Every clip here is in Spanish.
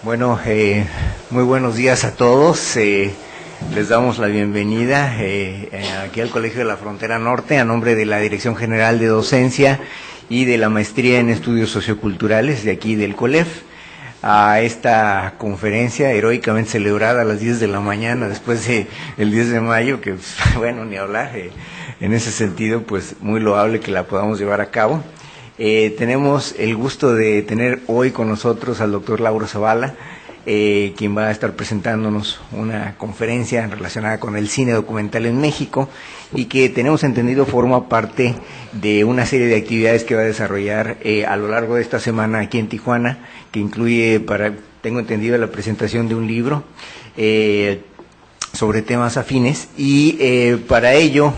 Bueno, muy buenos días a todos. Les damos la bienvenida aquí al Colegio de la Frontera Norte a nombre de la Dirección General de Docencia y de la Maestría en Estudios Socioculturales de aquí del COLEF a esta conferencia heroicamente celebrada a las 10 de la mañana después del 10 de mayo, que bueno, ni hablar. En ese sentido, pues muy loable que la podamos llevar a cabo. Tenemos el gusto de tener hoy con nosotros al doctor Lauro Zavala, quien va a estar presentándonos una conferencia relacionada con el cine documental en México y que tenemos entendido forma parte de una serie de actividades que va a desarrollar a lo largo de esta semana aquí en Tijuana, que incluye, tengo entendido, la presentación de un libro sobre temas afines y para ello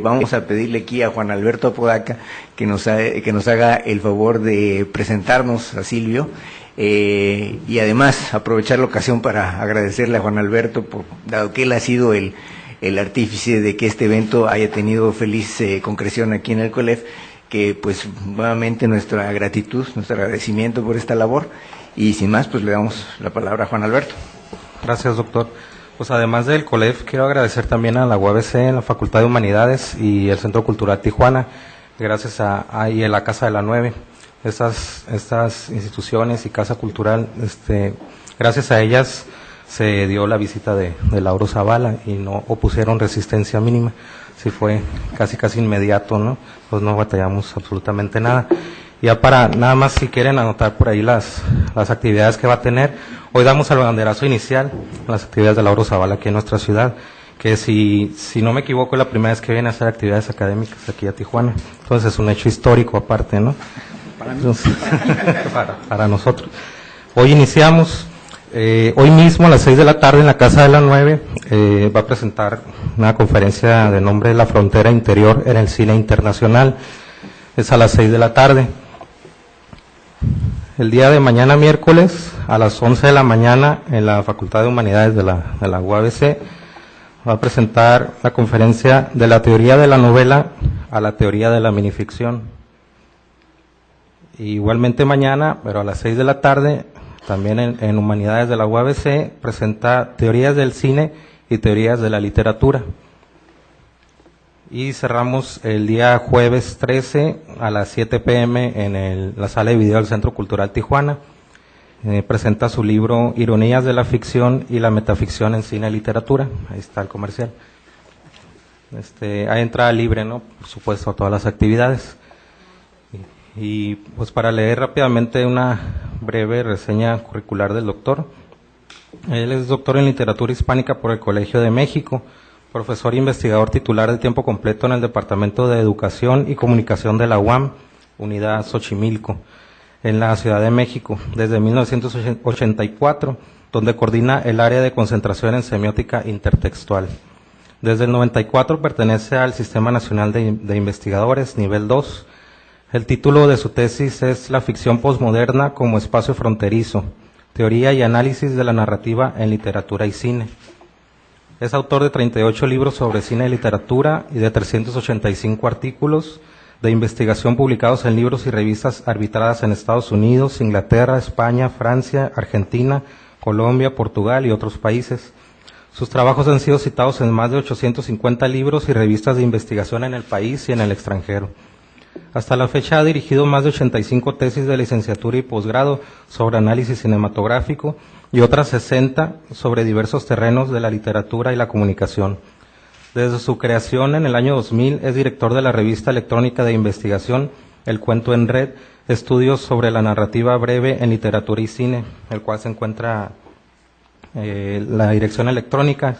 vamos a pedirle aquí a Juan Alberto Apodaca que nos haga el favor de presentarnos a Silvio y además aprovechar la ocasión para agradecerle a Juan Alberto, dado que él ha sido el artífice de que este evento haya tenido feliz concreción aquí en el COLEF, que pues nuevamente nuestra gratitud, nuestro agradecimiento por esta labor y sin más pues le damos la palabra a Juan Alberto. Gracias, doctor. Pues además del COLEF, quiero agradecer también a la UABC, la Facultad de Humanidades y el Centro Cultural Tijuana, gracias y a la Casa de la 9, estas instituciones y Casa Cultural, gracias a ellas se dio la visita de Lauro Zavala y no opusieron resistencia mínima, sí fue casi inmediato, ¿no? Pues no batallamos absolutamente nada. Ya para, nada más si quieren anotar por ahí las actividades que va a tener. Hoy damos el banderazo inicial a las actividades de Lauro Zavala aquí en nuestra ciudad, que si no me equivoco es la primera vez que viene a hacer actividades académicas aquí a Tijuana. Entonces es un hecho histórico aparte, ¿no? Para mí. Entonces, para nosotros. Hoy iniciamos, hoy mismo a las 6 de la tarde en la Casa de la 9 va a presentar una conferencia de nombre La Frontera Interior en el Cine Internacional. Es a las 6 de la tarde. El día de mañana, miércoles, a las 11 de la mañana, en la Facultad de Humanidades de la UABC, va a presentar la conferencia de la teoría de la novela a la teoría de la minificción. Igualmente mañana, pero a las 6 de la tarde, también en Humanidades de la UABC, presenta teorías del cine y teorías de la literatura. Y cerramos el día jueves 13 a las 7 p.m. en la sala de video del Centro Cultural Tijuana. Presenta su libro Ironías de la ficción y la metaficción en cine y literatura. Ahí está el comercial. Hay entrada libre, ¿no? Por supuesto, a todas las actividades. Y pues para leer rápidamente una breve reseña curricular del doctor. Él es doctor en literatura hispánica por el Colegio de México, profesor e investigador titular de tiempo completo en el Departamento de Educación y Comunicación de la UAM, Unidad Xochimilco, en la Ciudad de México, desde 1984, donde coordina el área de concentración en semiótica intertextual. Desde el 94 pertenece al Sistema Nacional de Investigadores, nivel 2. El título de su tesis es La ficción posmoderna como espacio fronterizo, teoría y análisis de la narrativa en literatura y cine. Es autor de 38 libros sobre cine y literatura y de 385 artículos de investigación publicados en libros y revistas arbitradas en Estados Unidos, Inglaterra, España, Francia, Argentina, Colombia, Portugal y otros países. Sus trabajos han sido citados en más de 850 libros y revistas de investigación en el país y en el extranjero. Hasta la fecha ha dirigido más de 85 tesis de licenciatura y posgrado sobre análisis cinematográfico y otras 60 sobre diversos terrenos de la literatura y la comunicación. Desde su creación en el año 2000 es director de la revista electrónica de investigación El Cuento en Red, estudios sobre la narrativa breve en literatura y cine, el cual se encuentra la dirección electrónica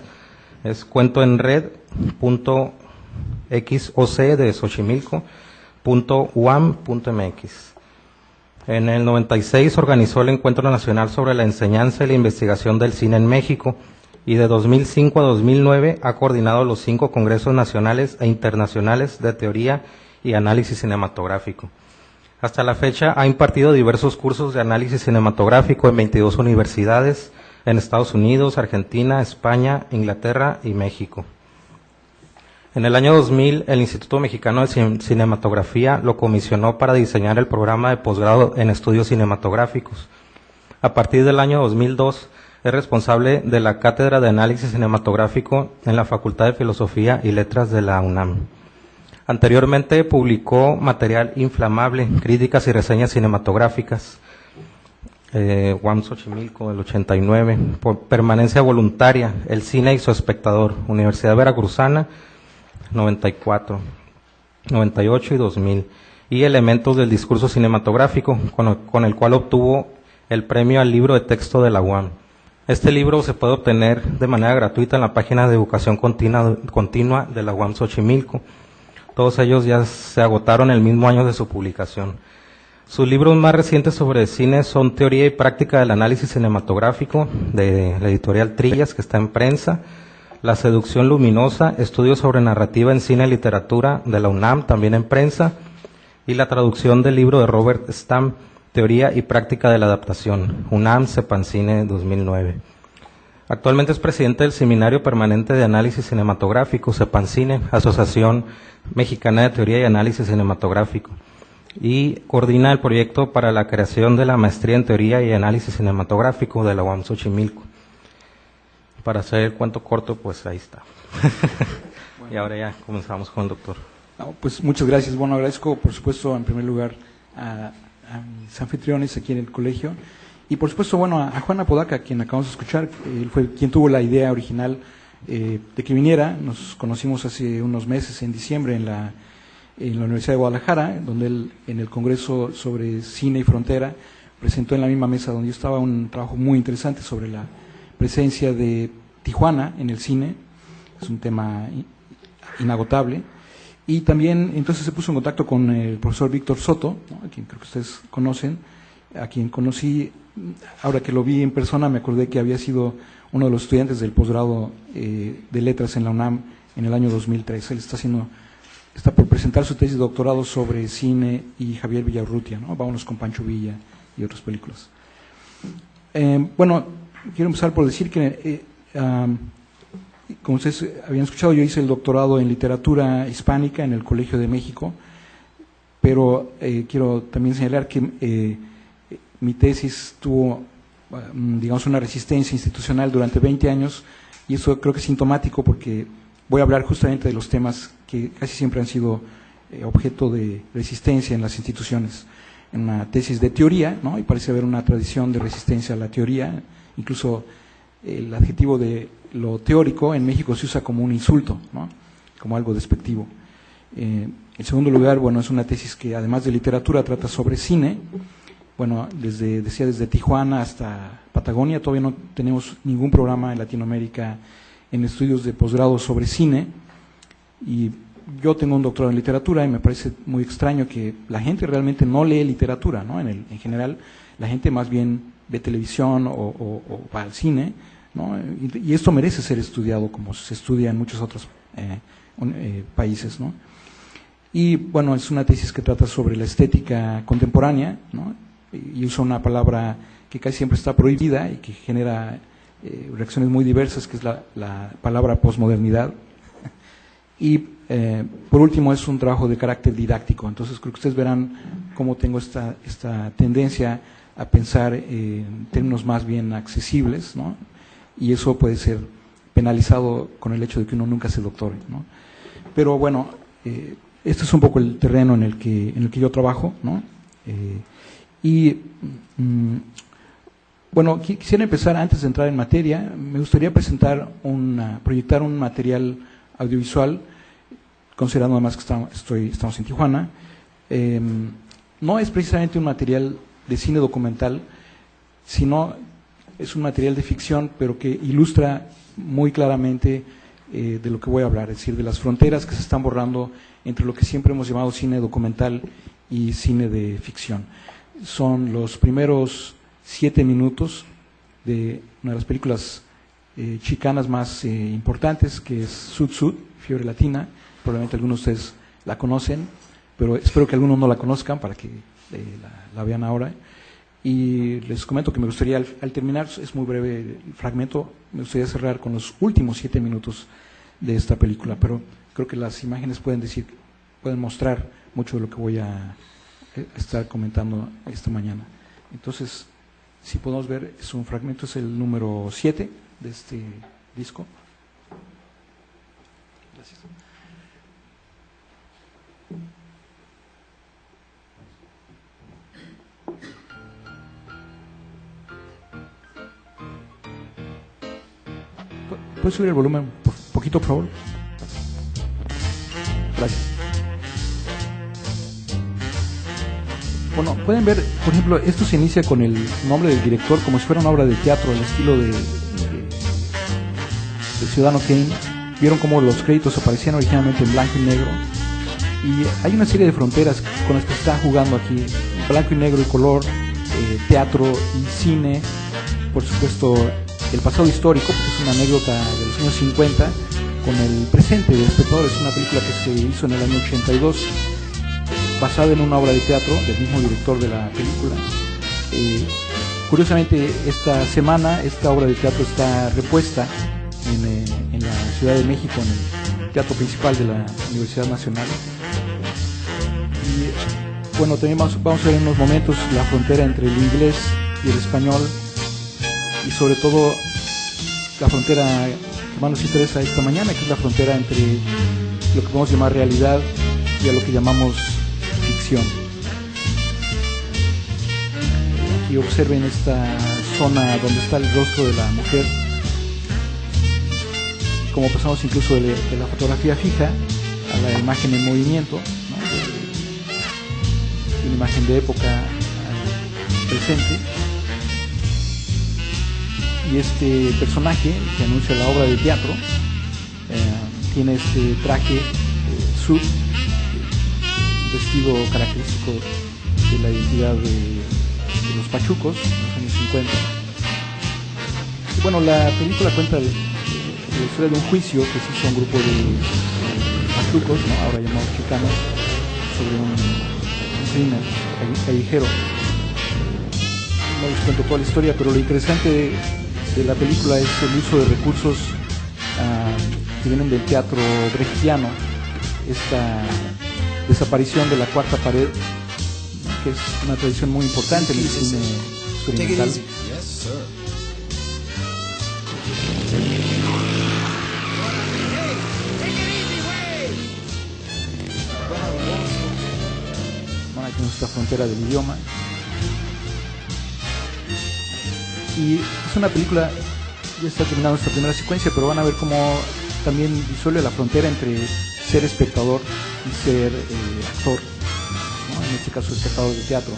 es cuentoenred.xoc de Xochimilco .uam.mx. En el 96 organizó el Encuentro Nacional sobre la Enseñanza y la Investigación del Cine en México y de 2005 a 2009 ha coordinado los 5 congresos nacionales e internacionales de teoría y análisis cinematográfico. Hasta la fecha ha impartido diversos cursos de análisis cinematográfico en 22 universidades en Estados Unidos, Argentina, España, Inglaterra y México. En el año 2000, el Instituto Mexicano de Cinematografía lo comisionó para diseñar el programa de posgrado en estudios cinematográficos. A partir del año 2002 es responsable de la Cátedra de Análisis Cinematográfico en la Facultad de Filosofía y Letras de la UNAM. Anteriormente publicó material inflamable, críticas y reseñas cinematográficas, UAM Xochimilco del 89, por permanencia voluntaria, El cine y su espectador, Universidad Veracruzana, 94, 98 y 2000, y Elementos del discurso cinematográfico, con el cual obtuvo el premio al libro de texto de la UAM. Este libro se puede obtener de manera gratuita en la página de educación continua de la UAM Xochimilco. Todos ellos ya se agotaron el mismo año de su publicación. Sus libros más recientes sobre cine son Teoría y Práctica del Análisis Cinematográfico, de la editorial Trillas, que está en prensa, La Seducción Luminosa, Estudios sobre Narrativa en Cine y Literatura, de la UNAM, también en prensa, y la traducción del libro de Robert Stamm, Teoría y Práctica de la Adaptación, UNAM, Cepancine, 2009. Actualmente es presidente del Seminario Permanente de Análisis Cinematográfico, Cepancine, Asociación Mexicana de Teoría y Análisis Cinematográfico, y coordina el proyecto para la creación de la Maestría en Teoría y Análisis Cinematográfico de la UAM Xochimilco. Para hacer el cuento corto, pues ahí está. Bueno. Y ahora ya comenzamos con el doctor. No, pues muchas gracias. Bueno, agradezco, por supuesto, en primer lugar a mis anfitriones aquí en el colegio, y por supuesto, bueno, a Juan Apodaca, a quien acabamos de escuchar. Él fue quien tuvo la idea original de que viniera. Nos conocimos hace unos meses, en diciembre, en la Universidad de Guadalajara, donde él, en el Congreso sobre Cine y Frontera, presentó en la misma mesa donde yo estaba un trabajo muy interesante sobre la presencia de Tijuana en el cine. Es un tema inagotable. Y también entonces se puso en contacto con el profesor Víctor Soto, ¿no?, a quien creo que ustedes conocen, a quien conocí, ahora que lo vi en persona me acordé que había sido uno de los estudiantes del posgrado de Letras en la UNAM en el año 2003. Él está por presentar su tesis de doctorado sobre cine, y Javier Villaurrutia, ¿no? Vámonos con Pancho Villa y otras películas. Bueno, quiero empezar por decir que, como ustedes habían escuchado, yo hice el doctorado en literatura hispánica en el Colegio de México, pero quiero también señalar que mi tesis tuvo, digamos, una resistencia institucional durante 20 años, y eso creo que es sintomático porque voy a hablar justamente de los temas que casi siempre han sido objeto de resistencia en las instituciones. En una tesis de teoría, ¿no?, y parece haber una tradición de resistencia a la teoría. Incluso el adjetivo de lo teórico en México se usa como un insulto, ¿no?, como algo despectivo. En segundo lugar, bueno, es una tesis que además de literatura trata sobre cine. Bueno, desde Tijuana hasta Patagonia todavía no tenemos ningún programa en Latinoamérica en estudios de posgrado sobre cine, y yo tengo un doctorado en literatura y me parece muy extraño que la gente realmente no lee literatura, ¿no? En general, la gente más bien ve televisión o va al cine, ¿no? Y esto merece ser estudiado como se estudia en muchos otros países, ¿no? Y bueno, es una tesis que trata sobre la estética contemporánea, ¿no?, y usa una palabra que casi siempre está prohibida y que genera reacciones muy diversas, que es la palabra posmodernidad. Y por último, es un trabajo de carácter didáctico. Entonces creo que ustedes verán cómo tengo esta tendencia a pensar en términos más bien accesibles, ¿no?, y eso puede ser penalizado con el hecho de que uno nunca se doctore, ¿no? Pero bueno, este es un poco el terreno en el que yo trabajo, ¿no? Bueno, quisiera empezar, antes de entrar en materia, me gustaría proyectar un material audiovisual, considerando además que estamos en Tijuana. No es precisamente un material de cine documental, sino es un material de ficción, pero que ilustra muy claramente de lo que voy a hablar, es decir, de las fronteras que se están borrando entre lo que siempre hemos llamado cine documental y cine de ficción. Son los primeros 7 minutos de una de las películas chicanas más importantes, que es Sud Sud, Fiebre Latina. Probablemente algunos de ustedes la conocen, pero espero que algunos no la conozcan para que la vean ahora. Y les comento que me gustaría, al terminar, es muy breve el fragmento, me gustaría cerrar con los últimos 7 minutos de esta película, pero creo que las imágenes pueden mostrar mucho de lo que voy a estar comentando esta mañana. Entonces, Si podemos ver, es un fragmento, es el número 7 de este disco. Gracias. ¿Puedes subir el volumen un poquito, por favor? Gracias. Bueno, pueden ver, por ejemplo, esto se inicia con el nombre del director como si fuera una obra de teatro, el estilo de Ciudadano Kane. Vieron cómo los créditos aparecían originalmente en blanco y negro. Y hay una serie de fronteras con las que se está jugando aquí: blanco y negro y color, teatro y cine, por supuesto el pasado histórico, porque es una anécdota de los años 50, con el presente de Espectador. Es una película que se hizo en el año 82, basada en una obra de teatro del mismo director de la película. Curiosamente, esta semana esta obra de teatro está repuesta en la Ciudad de México, en el Teatro Principal de la Universidad Nacional. Y bueno, también vamos a ver en unos momentos la frontera entre el inglés y el español, y sobre todo la frontera que más nos interesa esta mañana, que es la frontera entre lo que podemos llamar realidad y a lo que llamamos ficción. Aquí observen esta zona donde está el rostro de la mujer, como pasamos incluso de la fotografía fija a la imagen en movimiento, ¿no? De una imagen de época al presente. Y este personaje que anuncia la obra de teatro tiene este traje suit, vestido característico de la identidad de los pachucos en los años 50. Y bueno, la película cuenta la historia de un juicio que se hizo a un grupo de pachucos, ¿no? Ahora llamados chicanos, sobre un crimen callejero. No les cuento toda la historia, pero lo interesante de la película es el uso de recursos que vienen del teatro brechtiano, esta desaparición de la cuarta pared, que es una tradición muy importante en el cine experimental. Bueno, aquí nuestra frontera del idioma. Y es una película, ya está terminando esta primera secuencia, pero van a ver cómo también disuelve la frontera entre ser espectador y ser actor, ¿no? En este caso espectador de teatro.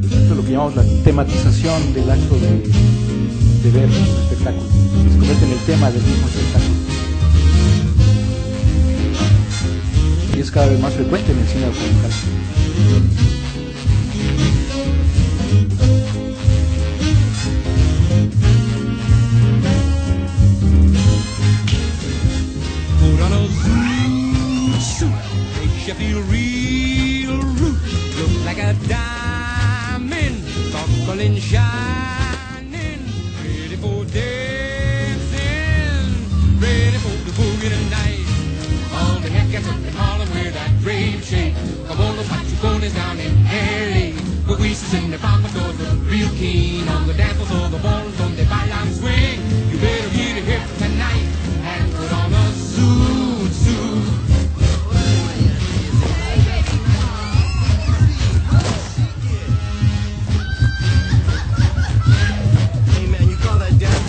Esto es lo que llamamos la tematización del acto de ver un espectáculo. Se convierte en el tema del mismo espectáculo. Y es cada vez más frecuente en el cine documental. Put on a zoot suit, makes you feel real rude. Look like a diamond, sparkling, shining, ready for dancing, ready for the boogie tonight. All the heck gets up in Harlem with that brave shake. Come on, los pachucones down in L.A. But we sit in the farmers look real keen on the dance floor, so the balls on the bailan swing. You better get it here tonight and put on a suit, suit. Hey man, you call that dance?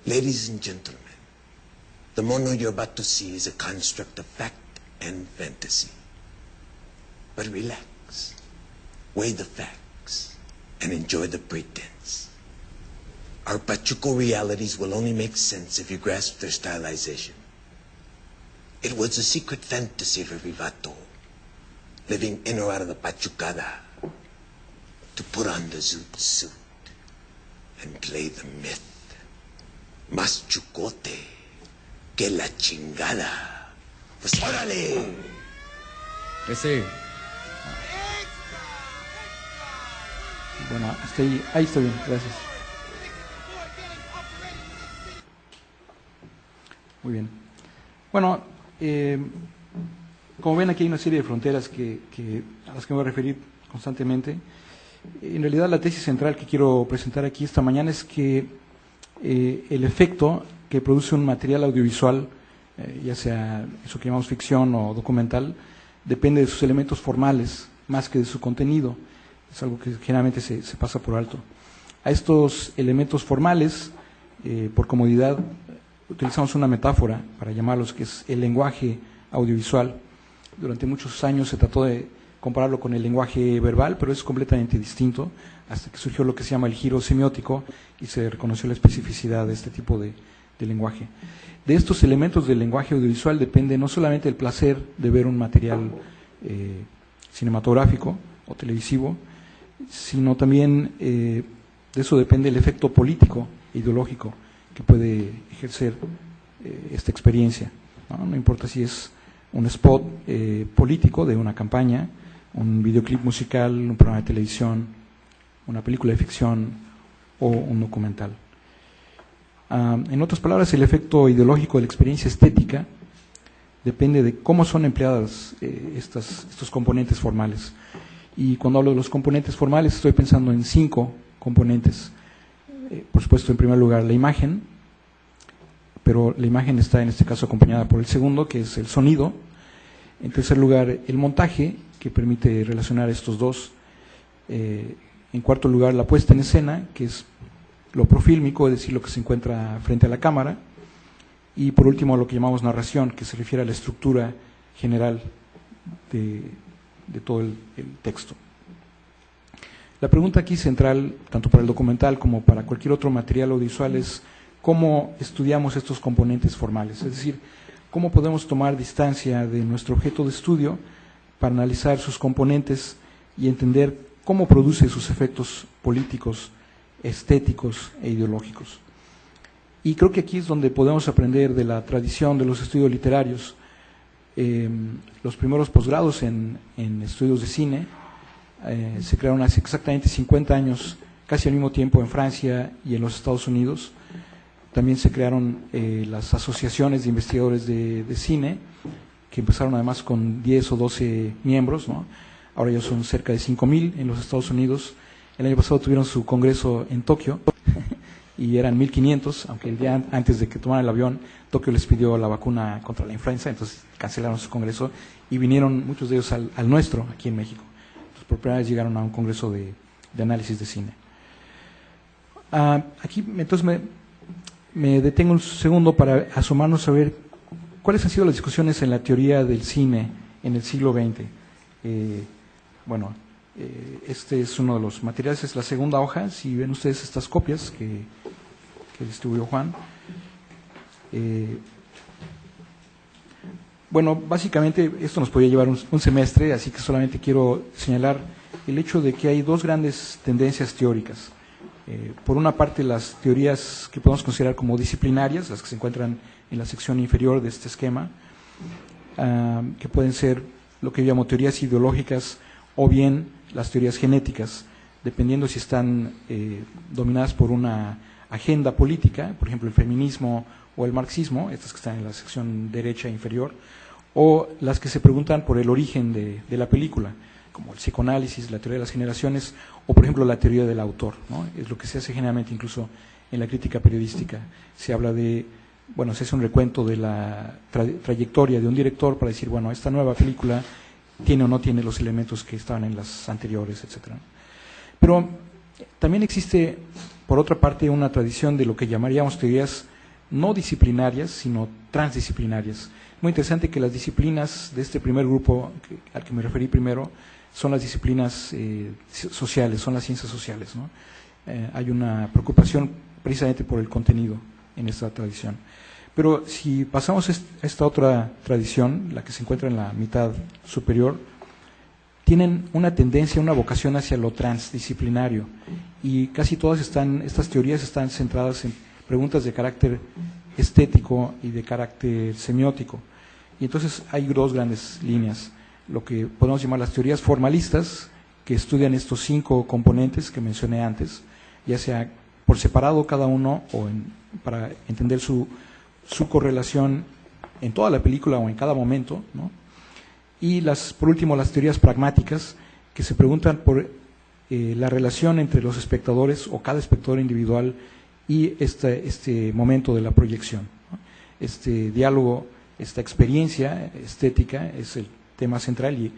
Ladies and gentlemen, the mono you're about to see is a construct of fact and fantasy. But relax, weigh the facts, and enjoy the pretense. Our Pachuco realities will only make sense if you grasp their stylization. It was a secret fantasy of every vato, living in or out of the Pachucada, to put on the zoot suit and play the myth. Más chucote que la chingada. Pues órale. Ese. Bueno, hasta ahí está bien, gracias. Muy bien. Bueno, como ven, aquí hay una serie de fronteras a las que me voy a referir constantemente. En realidad, la tesis central que quiero presentar aquí esta mañana es que el efecto que produce un material audiovisual, ya sea eso que llamamos ficción o documental, depende de sus elementos formales más que de su contenido. Es algo que generalmente se pasa por alto. A estos elementos formales, por comodidad, utilizamos una metáfora para llamarlos, que es el lenguaje audiovisual. Durante muchos años se trató de compararlo con el lenguaje verbal, pero es completamente distinto, hasta que surgió lo que se llama el giro semiótico y se reconoció la especificidad de este tipo de lenguaje. De estos elementos del lenguaje audiovisual depende no solamente el placer de ver un material cinematográfico o televisivo, sino también de eso depende el efecto político e ideológico que puede ejercer esta experiencia. No importa si es un spot político de una campaña, un videoclip musical, un programa de televisión, una película de ficción o un documental. En otras palabras, el efecto ideológico de la experiencia estética depende de cómo son empleadas estos componentes formales. Y cuando hablo de los componentes formales estoy pensando en 5 componentes. Por supuesto, en primer lugar, la imagen, pero la imagen está en este caso acompañada por el segundo, que es el sonido. En tercer lugar, el montaje, que permite relacionar estos dos. En cuarto lugar, la puesta en escena, que es lo profílmico, es decir, lo que se encuentra frente a la cámara. Y por último, lo que llamamos narración, que se refiere a la estructura general de todo el texto. La pregunta aquí central, tanto para el documental como para cualquier otro material audiovisual, es cómo estudiamos estos componentes formales, es decir, cómo podemos tomar distancia de nuestro objeto de estudio para analizar sus componentes y entender cómo produce sus efectos políticos, estéticos e ideológicos. Y creo que aquí es donde podemos aprender de la tradición de los estudios literarios. Los primeros posgrados en estudios de cine se crearon hace exactamente 50 años, casi al mismo tiempo en Francia y en los Estados Unidos. También se crearon las asociaciones de investigadores de cine, que empezaron además con 10 o 12 miembros, ¿no? Ahora ya son cerca de 5,000 en los Estados Unidos. El año pasado tuvieron su congreso en Tokio y eran 1,500, aunque el día antes de que tomaran el avión, Tokio les pidió la vacuna contra la influenza, entonces cancelaron su congreso y vinieron muchos de ellos al nuestro, aquí en México. Entonces, por primera vez llegaron a un congreso de análisis de cine. Aquí entonces me detengo un segundo para asomarnos a ver cuáles han sido las discusiones en la teoría del cine en el siglo XX. Este es uno de los materiales, es la segunda hoja. Si ven ustedes estas copias que distribuyó Juan. Básicamente esto nos podría llevar un semestre, así que solamente quiero señalar el hecho de que hay dos grandes tendencias teóricas. Por una parte, las teorías que podemos considerar como disciplinarias, las que se encuentran en la sección inferior de este esquema, que pueden ser lo que llamo teorías ideológicas o bien las teorías genéticas, dependiendo si están dominadas por una agenda política, por ejemplo el feminismo o el marxismo, estas que están en la sección derecha inferior, o las que se preguntan por el origen de la película, como el psicoanálisis, la teoría de las generaciones, o por ejemplo la teoría del autor, ¿no? Es lo que se hace generalmente incluso en la crítica periodística. Se habla se hace un recuento de la trayectoria de un director para decir, esta nueva película tiene o no tiene los elementos que estaban en las anteriores, etc. Pero también existe, por otra parte, una tradición de lo que llamaríamos teorías no disciplinarias, sino transdisciplinarias. Muy interesante que las disciplinas de este primer grupo, al que me referí primero, son las disciplinas sociales, son las ciencias sociales, ¿no? Hay una preocupación precisamente por el contenido en esta tradición. Pero si pasamos a esta otra tradición, la que se encuentra en la mitad superior, tienen una tendencia, una vocación hacia lo transdisciplinario, y casi todas estas teorías están centradas en preguntas de carácter estético y de carácter semiótico. Y entonces hay dos grandes líneas, lo que podemos llamar las teorías formalistas, que estudian estos 5 componentes que mencioné antes, ya sea por separado cada uno o para entender su correlación en toda la película o en cada momento, ¿no? Y por último, las teorías pragmáticas, que se preguntan por la relación entre los espectadores o cada espectador individual y este momento de la proyección, ¿no? Este diálogo, esta experiencia estética es el tema central, y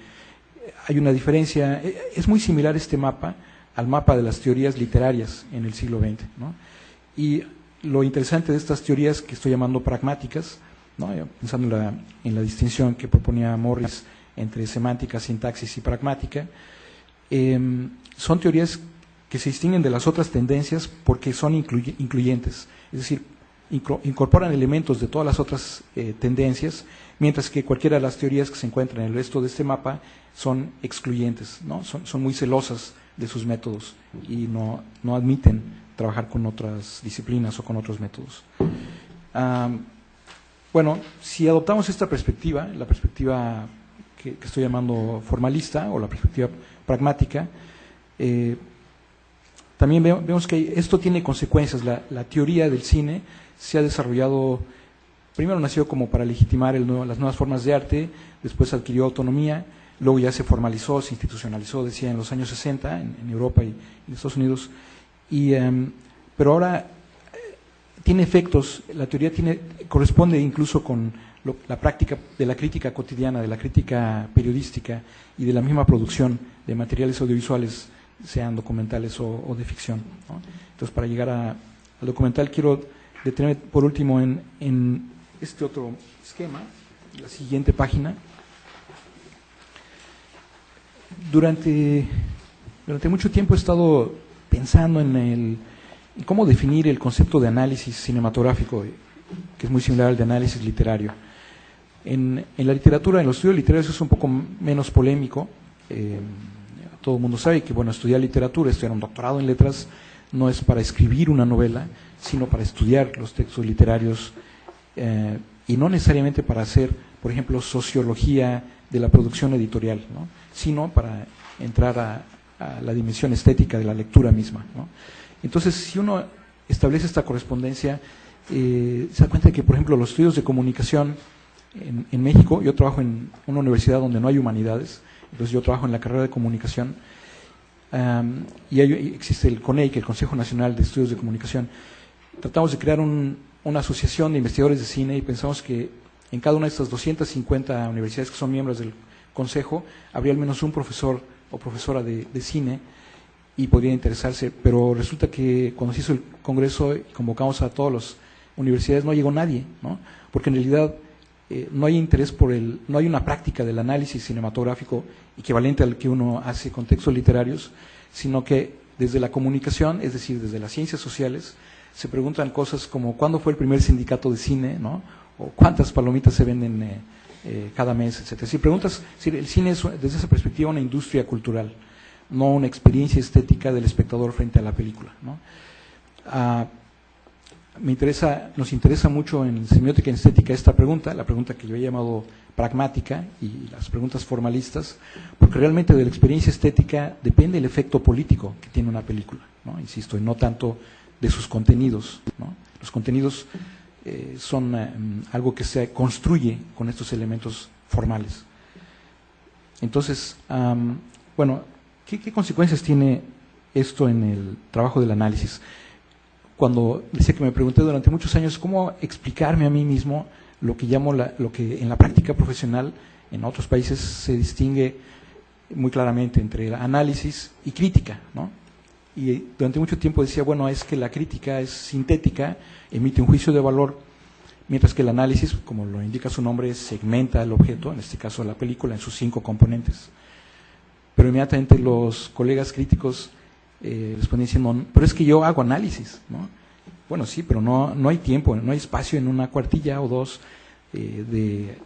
hay una diferencia. Es muy similar este mapa al mapa de las teorías literarias en el siglo XX, ¿no? Y lo interesante de estas teorías, que estoy llamando pragmáticas, ¿no?, pensando en la distinción que proponía Morris entre semántica, sintaxis y pragmática, son teorías que se distinguen de las otras tendencias porque son incluyentes, es decir, incorporan elementos de todas las otras tendencias, mientras que cualquiera de las teorías que se encuentran en el resto de este mapa son excluyentes, ¿no? Son muy celosas de sus métodos y no admiten trabajar con otras disciplinas o con otros métodos. Bueno, si adoptamos esta perspectiva, la perspectiva que estoy llamando formalista o la perspectiva pragmática, también vemos que esto tiene consecuencias. La teoría del cine se ha desarrollado, primero nació como para legitimar las nuevas formas de arte, después adquirió autonomía, luego ya se formalizó, se institucionalizó, decía, en los años 60 en Europa y en Estados Unidos, pero ahora tiene efectos. La teoría corresponde incluso con la práctica de la crítica cotidiana, de la crítica periodística y de la misma producción de materiales audiovisuales, sean documentales o de ficción, ¿no? Entonces, para llegar al documental, quiero detenerme por último en este otro esquema, la siguiente página. Durante mucho tiempo he estado pensando en cómo definir el concepto de análisis cinematográfico, que es muy similar al de análisis literario. En la literatura, en los estudios literarios, es un poco menos polémico. Todo el mundo sabe que, bueno, estudiar literatura, estudiar un doctorado en letras, no es para escribir una novela, sino para estudiar los textos literarios, y no necesariamente para hacer, por ejemplo, sociología de la producción editorial, ¿no?, sino para entrar a la dimensión estética de la lectura misma, ¿no? Entonces, si uno establece esta correspondencia, se da cuenta de que, por ejemplo, los estudios de comunicación en México, yo trabajo en una universidad donde no hay humanidades, entonces yo trabajo en la carrera de comunicación, y existe el CONEIC, el Consejo Nacional de Estudios de Comunicación. Tratamos de crear una asociación de investigadores de cine, y pensamos que en cada una de estas 250 universidades que son miembros del Consejo, habría al menos un profesor o profesora de cine, y podría interesarse. Pero resulta que cuando se hizo el Congreso y convocamos a todas las universidades, no llegó nadie, ¿no? Porque en realidad no hay interés no hay una práctica del análisis cinematográfico equivalente al que uno hace con textos literarios, sino que desde la comunicación, es decir, desde las ciencias sociales, se preguntan cosas como ¿cuándo fue el primer sindicato de cine?, ¿no?, o cuántas palomitas se venden cada mes, etcétera. Si preguntas, el cine es, desde esa perspectiva, una industria cultural, no una experiencia estética del espectador frente a la película, ¿no? Nos interesa mucho en semiótica y en estética esta pregunta, la pregunta que yo he llamado pragmática, y las preguntas formalistas, porque realmente de la experiencia estética depende el efecto político que tiene una película, ¿no?, insisto, y no tanto de sus contenidos, ¿no? Los contenidos son algo que se construye con estos elementos formales. Entonces, bueno, ¿qué consecuencias tiene esto en el trabajo del análisis? Cuando decía que me pregunté durante muchos años cómo explicarme a mí mismo lo que llamo lo que en la práctica profesional en otros países se distingue muy claramente entre análisis y crítica, ¿no? y durante mucho tiempo decía, bueno, es que la crítica es sintética, emite un juicio de valor, mientras que el análisis, como lo indica su nombre, segmenta el objeto, en este caso la película, en sus 5 componentes. Pero inmediatamente los colegas críticos respondían diciendo, pero es que yo hago análisis, ¿no? Bueno, sí, pero no hay tiempo, no hay espacio en una cuartilla o dos de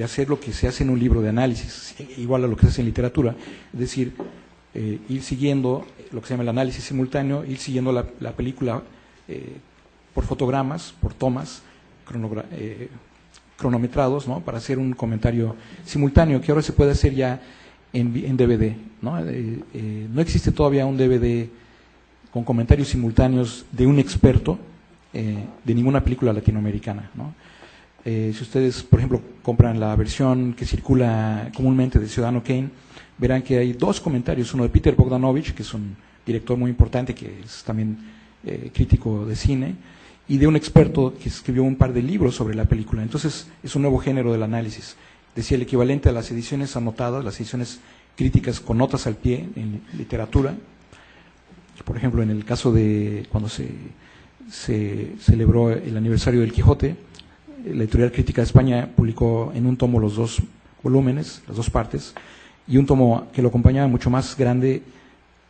hacer lo que se hace en un libro de análisis, igual a lo que se hace en literatura, es decir, ir siguiendo lo que se llama el análisis simultáneo, ir siguiendo la película por fotogramas, por tomas, cronometrados, ¿no? Para hacer un comentario simultáneo, que ahora se puede hacer ya en DVD, ¿no? No existe todavía un DVD con comentarios simultáneos de un experto de ninguna película latinoamericana, ¿no? Si ustedes, por ejemplo, compran la versión que circula comúnmente de Ciudadano Kane, verán que hay 2 comentarios, uno de Peter Bogdanovich, que es un director muy importante, que es también crítico de cine, y de un experto que escribió un par de libros sobre la película. Entonces, es un nuevo género del análisis. Decía, el equivalente a las ediciones anotadas, las ediciones críticas con notas al pie en literatura. Por ejemplo, en el caso de cuando se celebró el aniversario del Quijote, la Editorial Crítica de España publicó en un tomo los 2 volúmenes, las 2 partes, y un tomo que lo acompañaba mucho más grande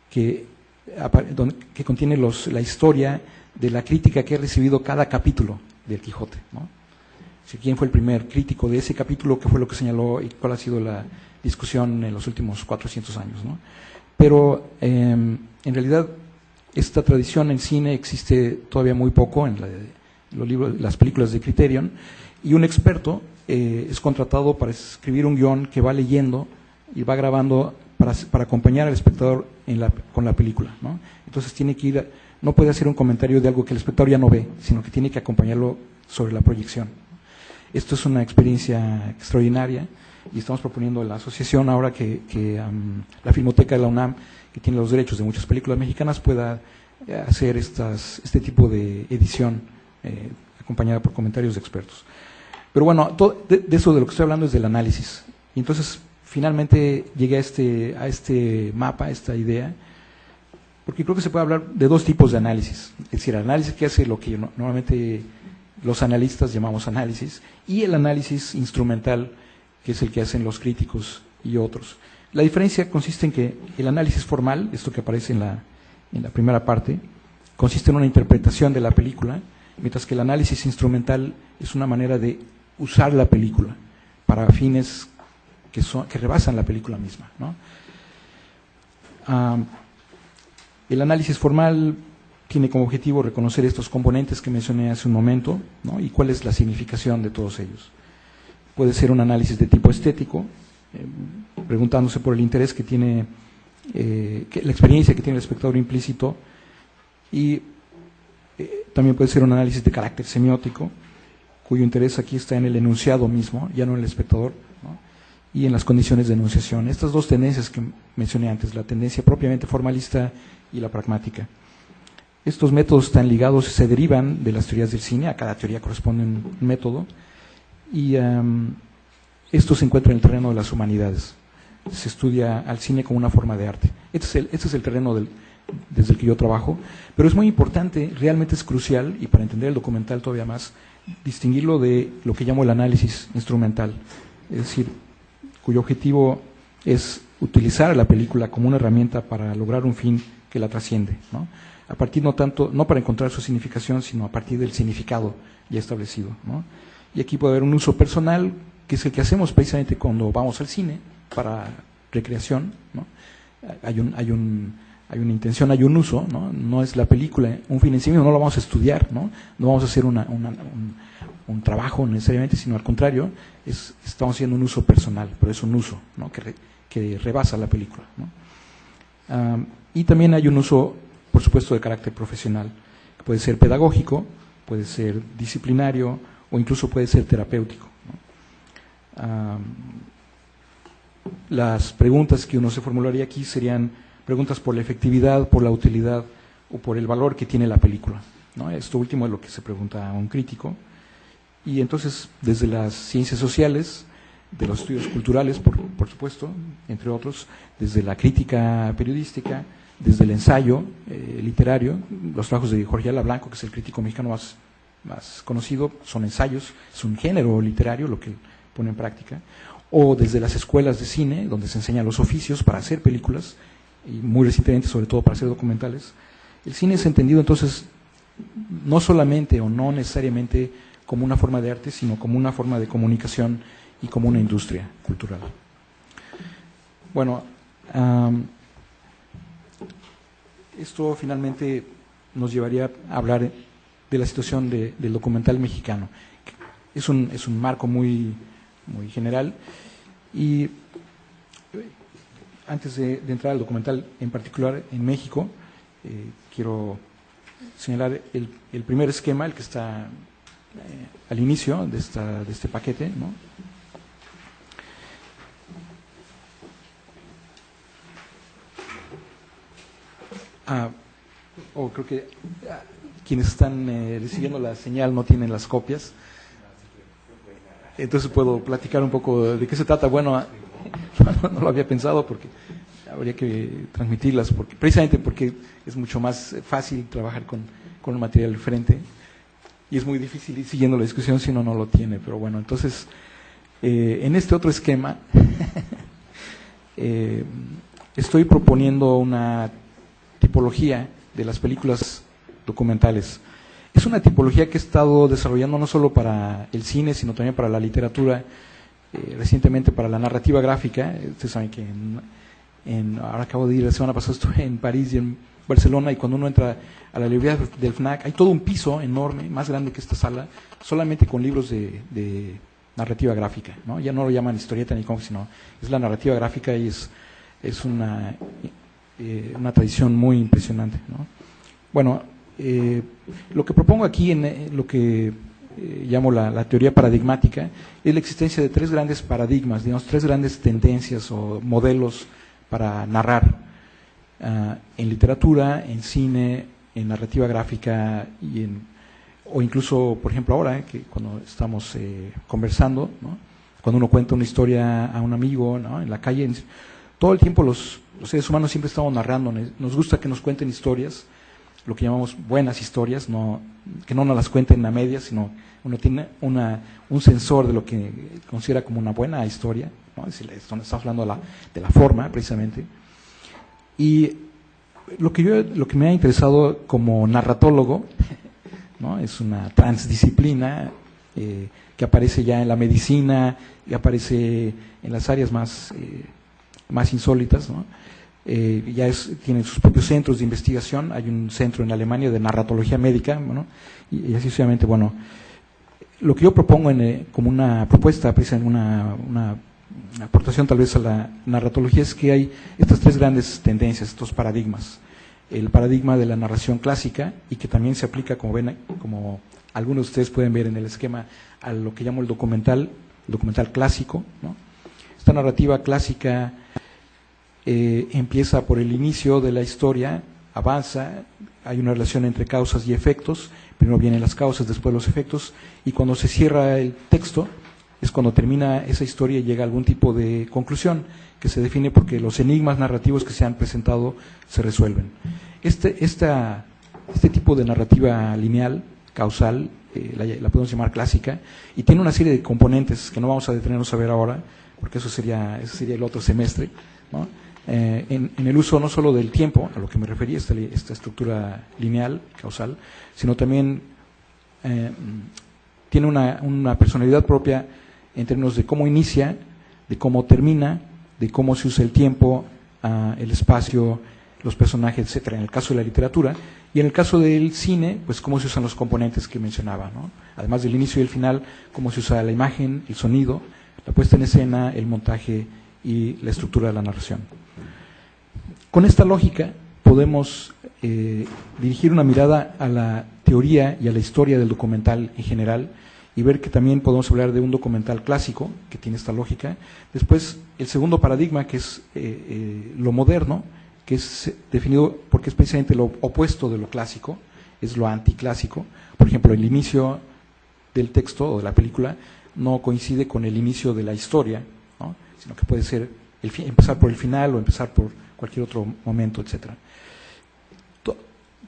que contiene la historia de la crítica que ha recibido cada capítulo del Quijote, ¿no? ¿Quién fue el primer crítico de ese capítulo? ¿Qué fue lo que señaló y cuál ha sido la discusión en los últimos 400 años, ¿no? Pero en realidad esta tradición en cine existe todavía muy poco en los libros, las películas de Criterion, y un experto es contratado para escribir un guión que va leyendo y va grabando para acompañar al espectador con la película, ¿no? Entonces tiene que ir, no puede hacer un comentario de algo que el espectador ya no ve, sino que tiene que acompañarlo sobre la proyección. Esto es una experiencia extraordinaria y estamos proponiendo a la asociación ahora que la Filmoteca de la UNAM, que tiene los derechos de muchas películas mexicanas, pueda hacer este tipo de edición acompañada por comentarios de expertos. Pero bueno, de eso de lo que estoy hablando es del análisis. Y entonces, finalmente llegué a este mapa, a esta idea, porque creo que se puede hablar de 2 tipos de análisis. Es decir, el análisis que hace lo que normalmente los analistas llamamos análisis, y el análisis instrumental, que es el que hacen los críticos y otros. La diferencia consiste en que el análisis formal, esto que aparece en la primera parte, consiste en una interpretación de la película, mientras que el análisis instrumental es una manera de usar la película para fines que rebasan la película misma, ¿no? El análisis formal tiene como objetivo reconocer estos componentes que mencioné hace un momento, ¿no? Y cuál es la significación de todos ellos. Puede ser un análisis de tipo estético, preguntándose por el interés que tiene, la experiencia que tiene el espectador implícito, y también puede ser un análisis de carácter semiótico, cuyo interés aquí está en el enunciado mismo, ya no en el espectador, ¿no? Y en las condiciones de enunciación. Estas 2 tendencias que mencioné antes, la tendencia propiamente formalista y la pragmática. Estos métodos están ligados, se derivan de las teorías del cine, a cada teoría corresponde un método, y esto se encuentra en el terreno de las humanidades. Se estudia al cine como una forma de arte. Este es el terreno desde el que yo trabajo, pero es muy importante, realmente es crucial, y para entender el documental todavía más, distinguirlo de lo que llamo el análisis instrumental, es decir, cuyo objetivo es utilizar a la película como una herramienta para lograr un fin que la trasciende, ¿no? A partir no para encontrar su significación, sino a partir del significado ya establecido, ¿no? Y aquí puede haber un uso personal, que es el que hacemos precisamente cuando vamos al cine, para recreación, ¿no? Hay una intención, hay un uso, ¿no? No es la película un fin en sí mismo, no lo vamos a estudiar, ¿no? No vamos a hacer un trabajo necesariamente, sino al contrario, estamos haciendo un uso personal, pero es un uso, ¿no? que rebasa la película, ¿no? Y también hay un uso, por supuesto, de carácter profesional, que puede ser pedagógico, puede ser disciplinario o incluso puede ser terapéutico, ¿no? Las preguntas que uno se formularía aquí serían preguntas por la efectividad, por la utilidad o por el valor que tiene la película, ¿no? Esto último es lo que se pregunta a un crítico. Y entonces, desde las ciencias sociales, de los estudios culturales, por supuesto, entre otros, desde la crítica periodística, desde el ensayo literario. Los trabajos de Jorge Ayala Blanco, que es el crítico mexicano más conocido, son ensayos, es un género literario lo que pone en práctica, o desde las escuelas de cine, donde se enseñan los oficios para hacer películas, y muy recientemente sobre todo para hacer documentales. El cine es entendido entonces no solamente o no necesariamente como una forma de arte, sino como una forma de comunicación y como una industria cultural. Bueno, esto finalmente nos llevaría a hablar de la situación del documental mexicano. Es un marco muy general, y antes de entrar al documental en particular en México, quiero señalar el primer esquema, el que está al inicio de este paquete, ¿no? Creo que quienes están recibiendo la señal no tienen las copias. Entonces puedo platicar un poco de qué se trata. Bueno, no lo había pensado porque habría que transmitirlas, precisamente porque es mucho más fácil trabajar con el material al frente, y es muy difícil ir siguiendo la discusión si uno no lo tiene. Pero bueno, entonces, en este otro esquema, estoy proponiendo una tipología de las películas documentales. Es una tipología que he estado desarrollando no solo para el cine, sino también para la literatura, recientemente para la narrativa gráfica. Ustedes saben que ahora acabo de ir, la semana pasada estuve en París y en Barcelona, y cuando uno entra a la librería del FNAC hay todo un piso enorme, más grande que esta sala, solamente con libros de narrativa gráfica, ¿no? Ya no lo llaman historieta ni cómic, sino es la narrativa gráfica, y es una tradición muy impresionante, ¿no? Bueno, lo que propongo aquí en lo que llamo la teoría paradigmática es la existencia de tres grandes paradigmas, digamos, tres grandes tendencias o modelos para narrar en literatura, en cine, en narrativa gráfica o incluso, por ejemplo, ahora que cuando estamos conversando, ¿no? Cuando uno cuenta una historia a un amigo, ¿no? En la calle, todo el tiempo los seres humanos siempre estamos narrando, nos gusta que nos cuenten historias, lo que llamamos buenas historias, que no nos las cuenten a medias, sino uno tiene un sensor de lo que considera como una buena historia, ¿no? Estamos hablando de la forma, precisamente. Y lo que me ha interesado como narratólogo, ¿no? Es una transdisciplina que aparece ya en la medicina, y aparece en las áreas más insólitas, ¿no? Tienen sus propios centros de investigación. Hay un centro en Alemania de narratología médica, ¿no? y así sucesivamente. Bueno, lo que yo propongo como una propuesta, precisamente una aportación tal vez a la narratología, es que hay estas tres grandes tendencias, estos paradigmas. El paradigma de la narración clásica, y que también se aplica, como algunos de ustedes pueden ver en el esquema, a lo que llamo el documental clásico, ¿no? Esta narrativa clásica empieza por el inicio de la historia, avanza, hay una relación entre causas y efectos, primero vienen las causas, después los efectos, y cuando se cierra el texto es cuando termina esa historia y llega a algún tipo de conclusión que se define porque los enigmas narrativos que se han presentado se resuelven. Este tipo de narrativa lineal, causal, la podemos llamar clásica, y tiene una serie de componentes que no vamos a detenernos a ver ahora, porque eso sería el otro semestre, ¿no? En el uso no solo del tiempo, a lo que me refería, esta estructura lineal, causal, sino también tiene una personalidad propia en términos de cómo inicia, de cómo termina, de cómo se usa el tiempo, el espacio, los personajes, etcétera, en el caso de la literatura. Y en el caso del cine, pues cómo se usan los componentes que mencionaba, ¿no? Además del inicio y el final, cómo se usa la imagen, el sonido, la puesta en escena, el montaje y la estructura de la narración. Con esta lógica podemos dirigir una mirada a la teoría y a la historia del documental en general, y ver que también podemos hablar de un documental clásico que tiene esta lógica. Después, el segundo paradigma, que es lo moderno, que es definido porque es precisamente lo opuesto de lo clásico, es lo anticlásico. Por ejemplo, el inicio del texto o de la película no coincide con el inicio de la historia, ¿no? Sino que puede ser empezar por el final o empezar por cualquier otro momento, etcétera.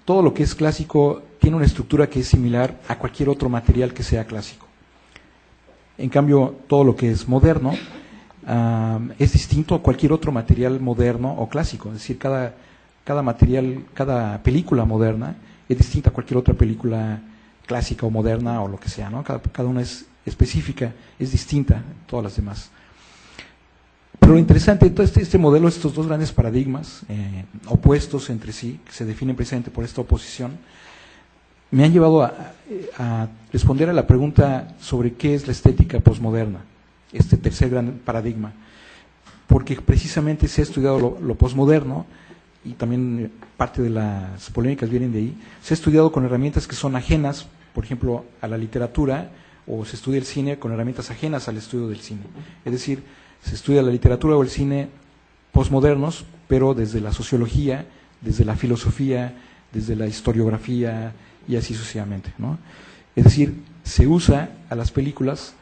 Todo lo que es clásico tiene una estructura que es similar a cualquier otro material que sea clásico. En cambio, todo lo que es moderno es distinto a cualquier otro material moderno o clásico. Es decir, cada material, cada película moderna es distinta a cualquier otra película clásica o moderna o lo que sea, ¿no? Cada una es específica, es distinta a todas las demás. Pero lo interesante de todo este modelo, estos dos grandes paradigmas opuestos entre sí, que se definen precisamente por esta oposición, me han llevado a responder a la pregunta sobre qué es la estética posmoderna, este tercer gran paradigma, porque precisamente se ha estudiado lo posmoderno, y también parte de las polémicas vienen de ahí, se ha estudiado con herramientas que son ajenas, por ejemplo, a la literatura, o se estudia el cine con herramientas ajenas al estudio del cine. Es decir, se estudia la literatura o el cine posmodernos, pero desde la sociología, desde la filosofía, desde la historiografía y así sucesivamente, ¿no? Es decir, se usa a las películas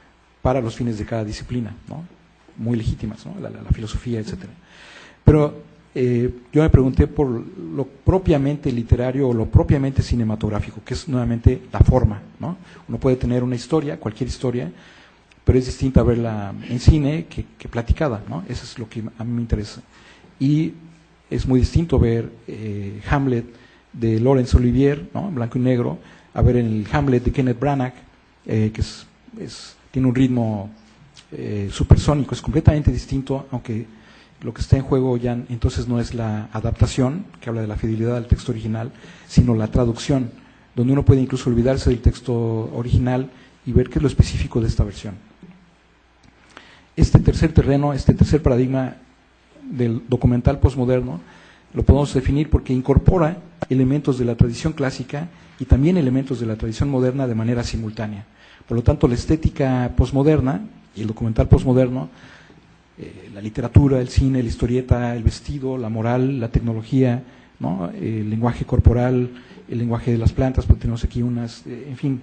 para los fines de cada disciplina, ¿no? Muy legítimas, ¿no? La filosofía, etcétera. Pero yo me pregunté por lo propiamente literario o lo propiamente cinematográfico, que es nuevamente la forma, ¿no? Uno puede tener una historia, cualquier historia, pero es distinta verla en cine que platicada, ¿no? Eso es lo que a mí me interesa. Y es muy distinto ver Hamlet de Laurence Olivier, ¿no? En blanco y negro, a ver el Hamlet de Kenneth Branagh, que tiene un ritmo supersónico, es completamente distinto, aunque lo que está en juego ya entonces no es la adaptación, que habla de la fidelidad al texto original, sino la traducción, donde uno puede incluso olvidarse del texto original y ver qué es lo específico de esta versión. Este tercer terreno, este tercer paradigma del documental posmoderno, lo podemos definir porque incorpora elementos de la tradición clásica y también elementos de la tradición moderna de manera simultánea. Por lo tanto, la estética posmoderna y el documental posmoderno, la literatura, el cine, la historieta, el vestido, la moral, la tecnología, ¿no? El lenguaje corporal, el lenguaje de las plantas, porque tenemos aquí unas, en fin,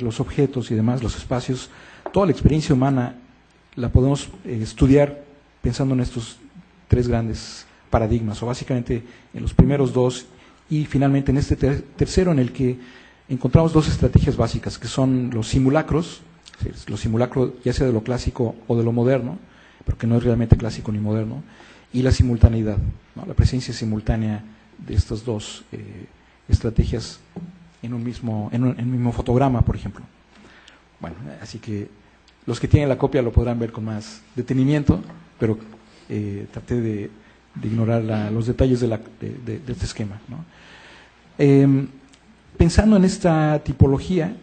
los objetos y demás, los espacios, toda la experiencia humana la podemos estudiar pensando en estos tres grandes paradigmas, o básicamente en los primeros dos, y finalmente en este tercero en el que encontramos dos estrategias básicas, que son los simulacros ya sea de lo clásico o de lo moderno, pero que no es realmente clásico ni moderno, y la simultaneidad, ¿no? La presencia simultánea de estas dos estrategias en un mismo fotograma, por ejemplo. Bueno, así que los que tienen la copia lo podrán ver con más detenimiento, pero traté de ignorar los detalles de este esquema, ¿no? Pensando en esta tipología,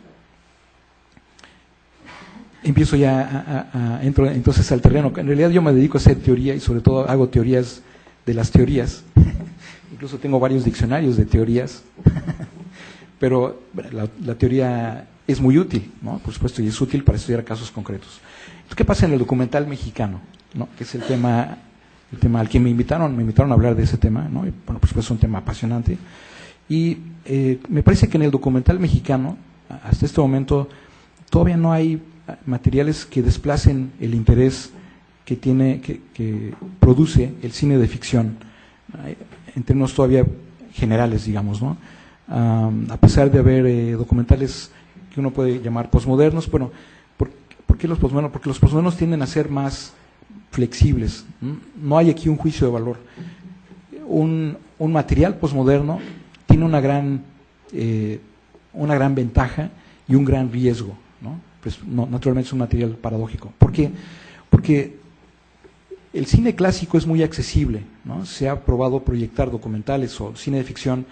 empiezo ya entro entonces al terreno. En realidad yo me dedico a hacer teoría y sobre todo hago teorías de las teorías. Incluso tengo varios diccionarios de teorías. Pero la teoría es muy útil, ¿no? Por supuesto, y es útil para estudiar casos concretos. Entonces, ¿qué pasa en el documental mexicano, ¿no? Que es el tema al que me invitaron a hablar de ese tema, ¿no? Y, bueno, por supuesto es un tema apasionante. Y me parece que en el documental mexicano, hasta este momento, todavía no hay materiales que desplacen el interés que produce el cine de ficción, en términos todavía generales, digamos, ¿no? A pesar de haber documentales que uno puede llamar posmodernos, bueno, ¿por qué los posmodernos? Porque los posmodernos tienden a ser más flexibles. No hay aquí un juicio de valor. Un material posmoderno tiene una gran ventaja y un gran riesgo, ¿no? Pues naturalmente es un material paradójico. ¿Por qué? Porque el cine clásico es muy accesible, ¿no? Se ha probado proyectar documentales o cine de ficción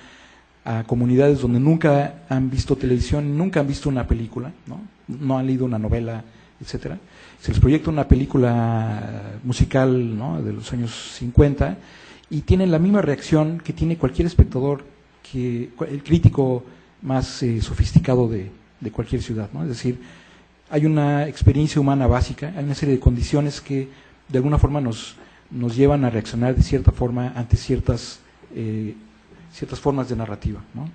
a comunidades donde nunca han visto televisión, nunca han visto una película, no han leído una novela, etcétera. Se les proyecta una película musical, ¿no? De los años 50 y tienen la misma reacción que tiene cualquier espectador, el crítico más sofisticado de cualquier ciudad, ¿no? Es decir, hay una experiencia humana básica, hay una serie de condiciones que de alguna forma nos llevan a reaccionar de cierta forma ante ciertas formas de narrativa, ¿no?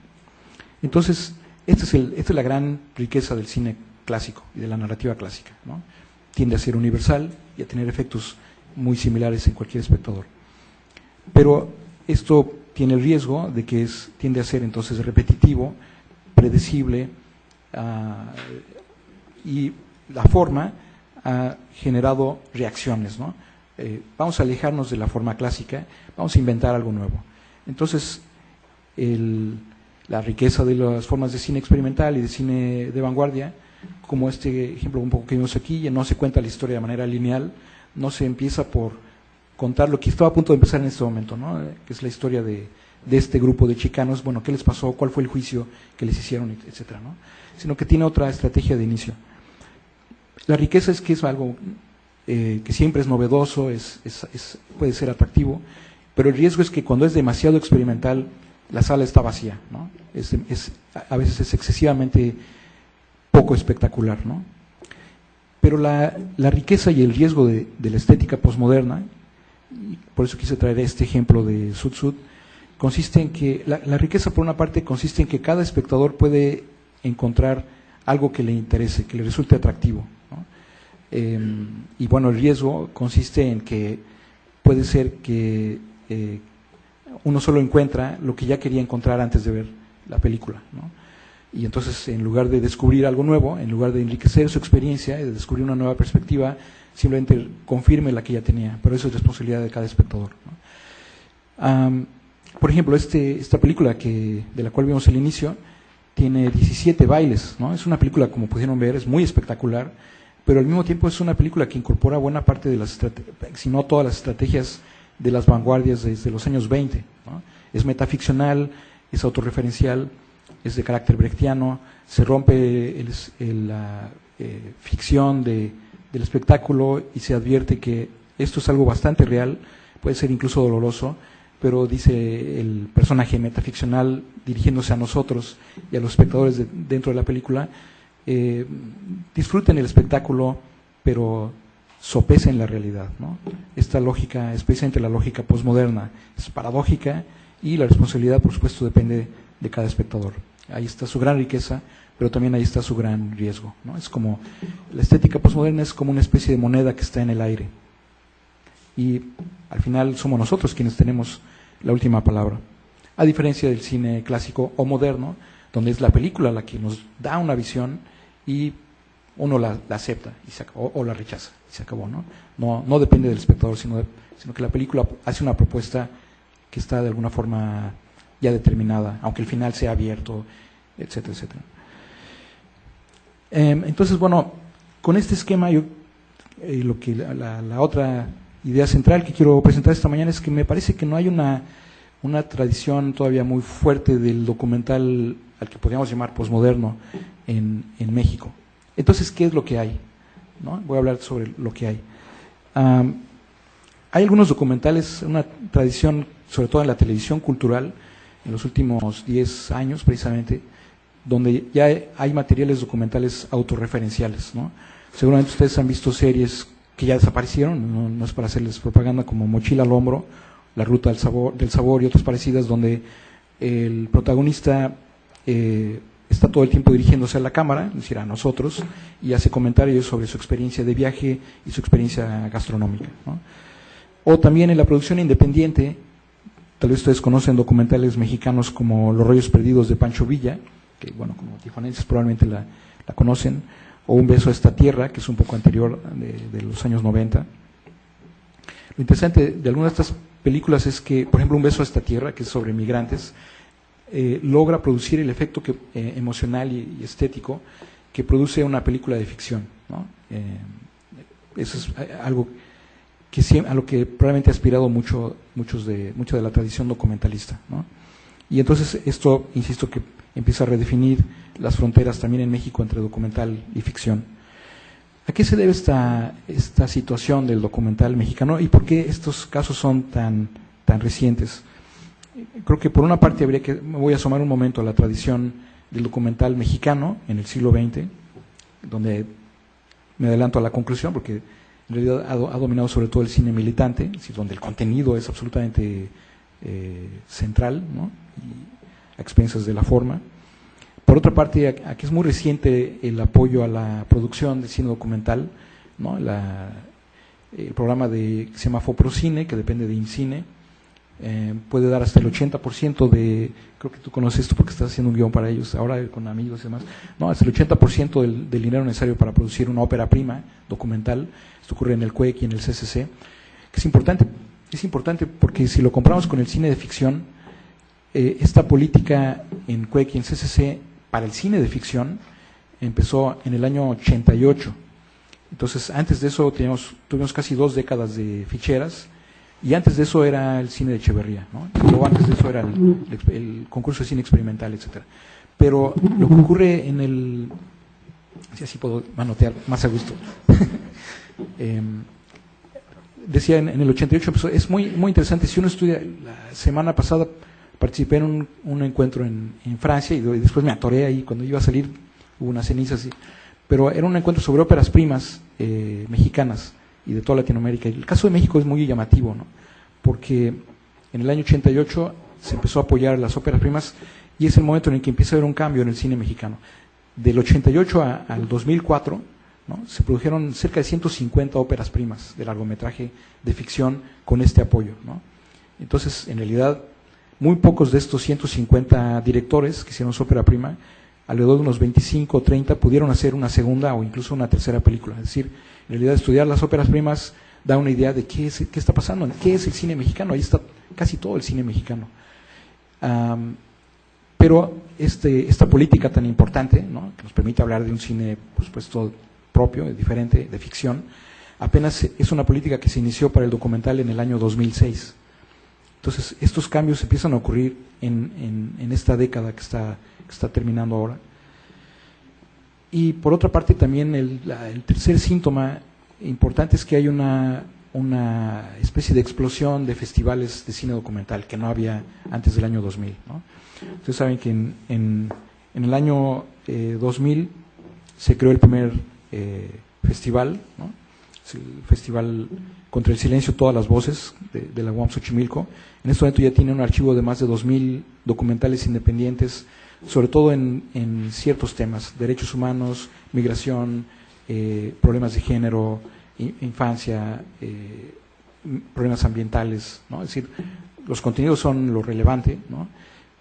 Entonces, esta es la gran riqueza del cine clásico y de la narrativa clásica, ¿no? Tiende a ser universal y a tener efectos muy similares en cualquier espectador. Pero esto tiene el riesgo de que tiende a ser entonces repetitivo, predecible, y la forma ha generado reacciones, ¿no? Vamos a alejarnos de la forma clásica, vamos a inventar algo nuevo. Entonces, la riqueza de las formas de cine experimental y de cine de vanguardia, como este ejemplo un poco que vimos aquí, ya no se cuenta la historia de manera lineal, no se empieza por contar lo que estaba a punto de empezar en este momento, ¿no? Que es la historia de este grupo de chicanos, bueno, qué les pasó, cuál fue el juicio que les hicieron, etcétera, ¿no? Sino que tiene otra estrategia de inicio. La riqueza es que es algo que siempre es novedoso, puede ser atractivo, pero el riesgo es que cuando es demasiado experimental, la sala está vacía, ¿no? A veces es excesivamente poco espectacular, ¿no? Pero la riqueza y el riesgo de la estética posmoderna, y por eso quise traer este ejemplo de Sud Sud, consiste en que la riqueza, por una parte, consiste en que cada espectador puede encontrar algo que le interese, que le resulte atractivo, ¿no? Y bueno, el riesgo consiste en que puede ser que uno solo encuentra lo que ya quería encontrar antes de ver la película, ¿no? Y entonces, en lugar de descubrir algo nuevo, en lugar de enriquecer su experiencia y de descubrir una nueva perspectiva, simplemente confirme la que ya tenía. Pero eso es responsabilidad de cada espectador, ¿no? Por ejemplo, esta película de la cual vimos el inicio tiene 17 bailes, ¿no? Es una película, como pudieron ver, es muy espectacular, pero al mismo tiempo es una película que incorpora buena parte de las si no todas las estrategias de las vanguardias desde los años 20, ¿no? Es metaficcional, es autorreferencial, es de carácter brechtiano, se rompe la ficción del espectáculo y se advierte que esto es algo bastante real, puede ser incluso doloroso, pero dice el personaje metaficcional dirigiéndose a nosotros y a los espectadores dentro de la película, disfruten el espectáculo, pero sopesen la realidad, ¿no? Esta lógica, especialmente la lógica posmoderna, es paradójica y la responsabilidad, por supuesto, depende de cada espectador. Ahí está su gran riqueza, pero también ahí está su gran riesgo, ¿no? Es como, la estética posmoderna es como una especie de moneda que está en el aire. Y al final somos nosotros quienes tenemos la última palabra. A diferencia del cine clásico o moderno, donde es la película la que nos da una visión y uno la acepta y se acabó, o la rechaza y se acabó, ¿no? No depende del espectador, sino que la película hace una propuesta que está de alguna forma ya determinada, aunque el final sea abierto, etcétera, etcétera. Entonces, bueno, con este esquema, la otra idea central que quiero presentar esta mañana es que me parece que no hay una tradición todavía muy fuerte del documental al que podríamos llamar posmoderno en México. Entonces, ¿qué es lo que hay? ¿No? Voy a hablar sobre lo que hay. Hay algunos documentales, una tradición, sobre todo en la televisión cultural, en los últimos 10 años precisamente, donde ya hay materiales documentales autorreferenciales, ¿no? Seguramente ustedes han visto series que ya desaparecieron, no es para hacerles propaganda, como Mochila al Hombro, La Ruta del Sabor y otras parecidas, donde el protagonista está todo el tiempo dirigiéndose a la cámara, es decir, a nosotros, y hace comentarios sobre su experiencia de viaje y su experiencia gastronómica, ¿no? O también en la producción independiente, tal vez ustedes conocen documentales mexicanos como Los Rollos Perdidos de Pancho Villa, que bueno, como tijuanenses probablemente la conocen, o Un Beso a esta Tierra, que es un poco anterior, de los años 90. Lo interesante de algunas de estas películas es que, por ejemplo, Un Beso a esta Tierra, que es sobre migrantes, logra producir el efecto emocional y estético que produce una película de ficción, ¿no? Eso es algo a lo que probablemente ha aspirado mucha de la tradición documentalista, ¿no? Y entonces esto, insisto, que empieza a redefinir las fronteras también en México entre documental y ficción. ¿A qué se debe esta situación del documental mexicano y por qué estos casos son tan recientes? Creo que por una parte me voy a asomar un momento a la tradición del documental mexicano en el siglo XX, donde me adelanto a la conclusión, porque en realidad ha dominado sobre todo el cine militante, es decir, donde el contenido es absolutamente central, ¿no? Y a expensas de la forma. Por otra parte, aquí es muy reciente el apoyo a la producción de cine documental, ¿no? el programa que se llama Foprocine, que depende de IMCINE, puede dar hasta el 80% creo que tú conoces esto porque estás haciendo un guión para ellos, ahora con amigos y demás, no, hasta el 80% del dinero necesario para producir una ópera prima documental. Esto ocurre en el CUEC y en el CCC, que es importante porque si lo comparamos con el cine de ficción, esta política en CUEC y en CCC para el cine de ficción empezó en el año 88. Entonces, antes de eso tuvimos casi 2 décadas de ficheras, y antes de eso era el cine de Echeverría, ¿no? Y luego antes de eso era el concurso de cine experimental, etcétera. Pero lo que ocurre si así puedo manotear más a gusto, decía en el 88 empezó, es muy interesante. Si uno estudia, la semana pasada participé en un encuentro en Francia y después me atoré ahí, cuando iba a salir hubo unas cenizas, pero era un encuentro sobre óperas primas mexicanas y de toda Latinoamérica. Y el caso de México es muy llamativo, ¿no? Porque en el año 88 se empezó a apoyar las óperas primas y es el momento en el que empieza a haber un cambio en el cine mexicano. Del 88 al 2004, ¿no? Se produjeron cerca de 150 óperas primas de largometraje de ficción con este apoyo, ¿no? Entonces, en realidad, muy pocos de estos 150 directores que hicieron su ópera prima, alrededor de unos 25 o 30, pudieron hacer una segunda o incluso una tercera película. Es decir, en realidad estudiar las óperas primas da una idea de qué está pasando, qué es el cine mexicano. Ahí está casi todo el cine mexicano. Pero esta política tan importante, ¿no? Que nos permite hablar de un cine, por supuesto, propio, diferente, de ficción, apenas es una política que se inició para el documental en el año 2006. Entonces, estos cambios empiezan a ocurrir en esta década que está terminando ahora. Y por otra parte también el tercer síntoma importante es que hay una especie de explosión de festivales de cine documental que no había antes del año 2000, ¿no? Ustedes saben que en el año 2000 se creó el primer festival, ¿no? Es el Festival Contra el Silencio, Todas las Voces, de la UAM Xochimilco. En este momento ya tiene un archivo de más de 2000 documentales independientes, sobre todo en ciertos temas: derechos humanos, migración, problemas de género, infancia, problemas ambientales, ¿no? Es decir, los contenidos son lo relevante, ¿no?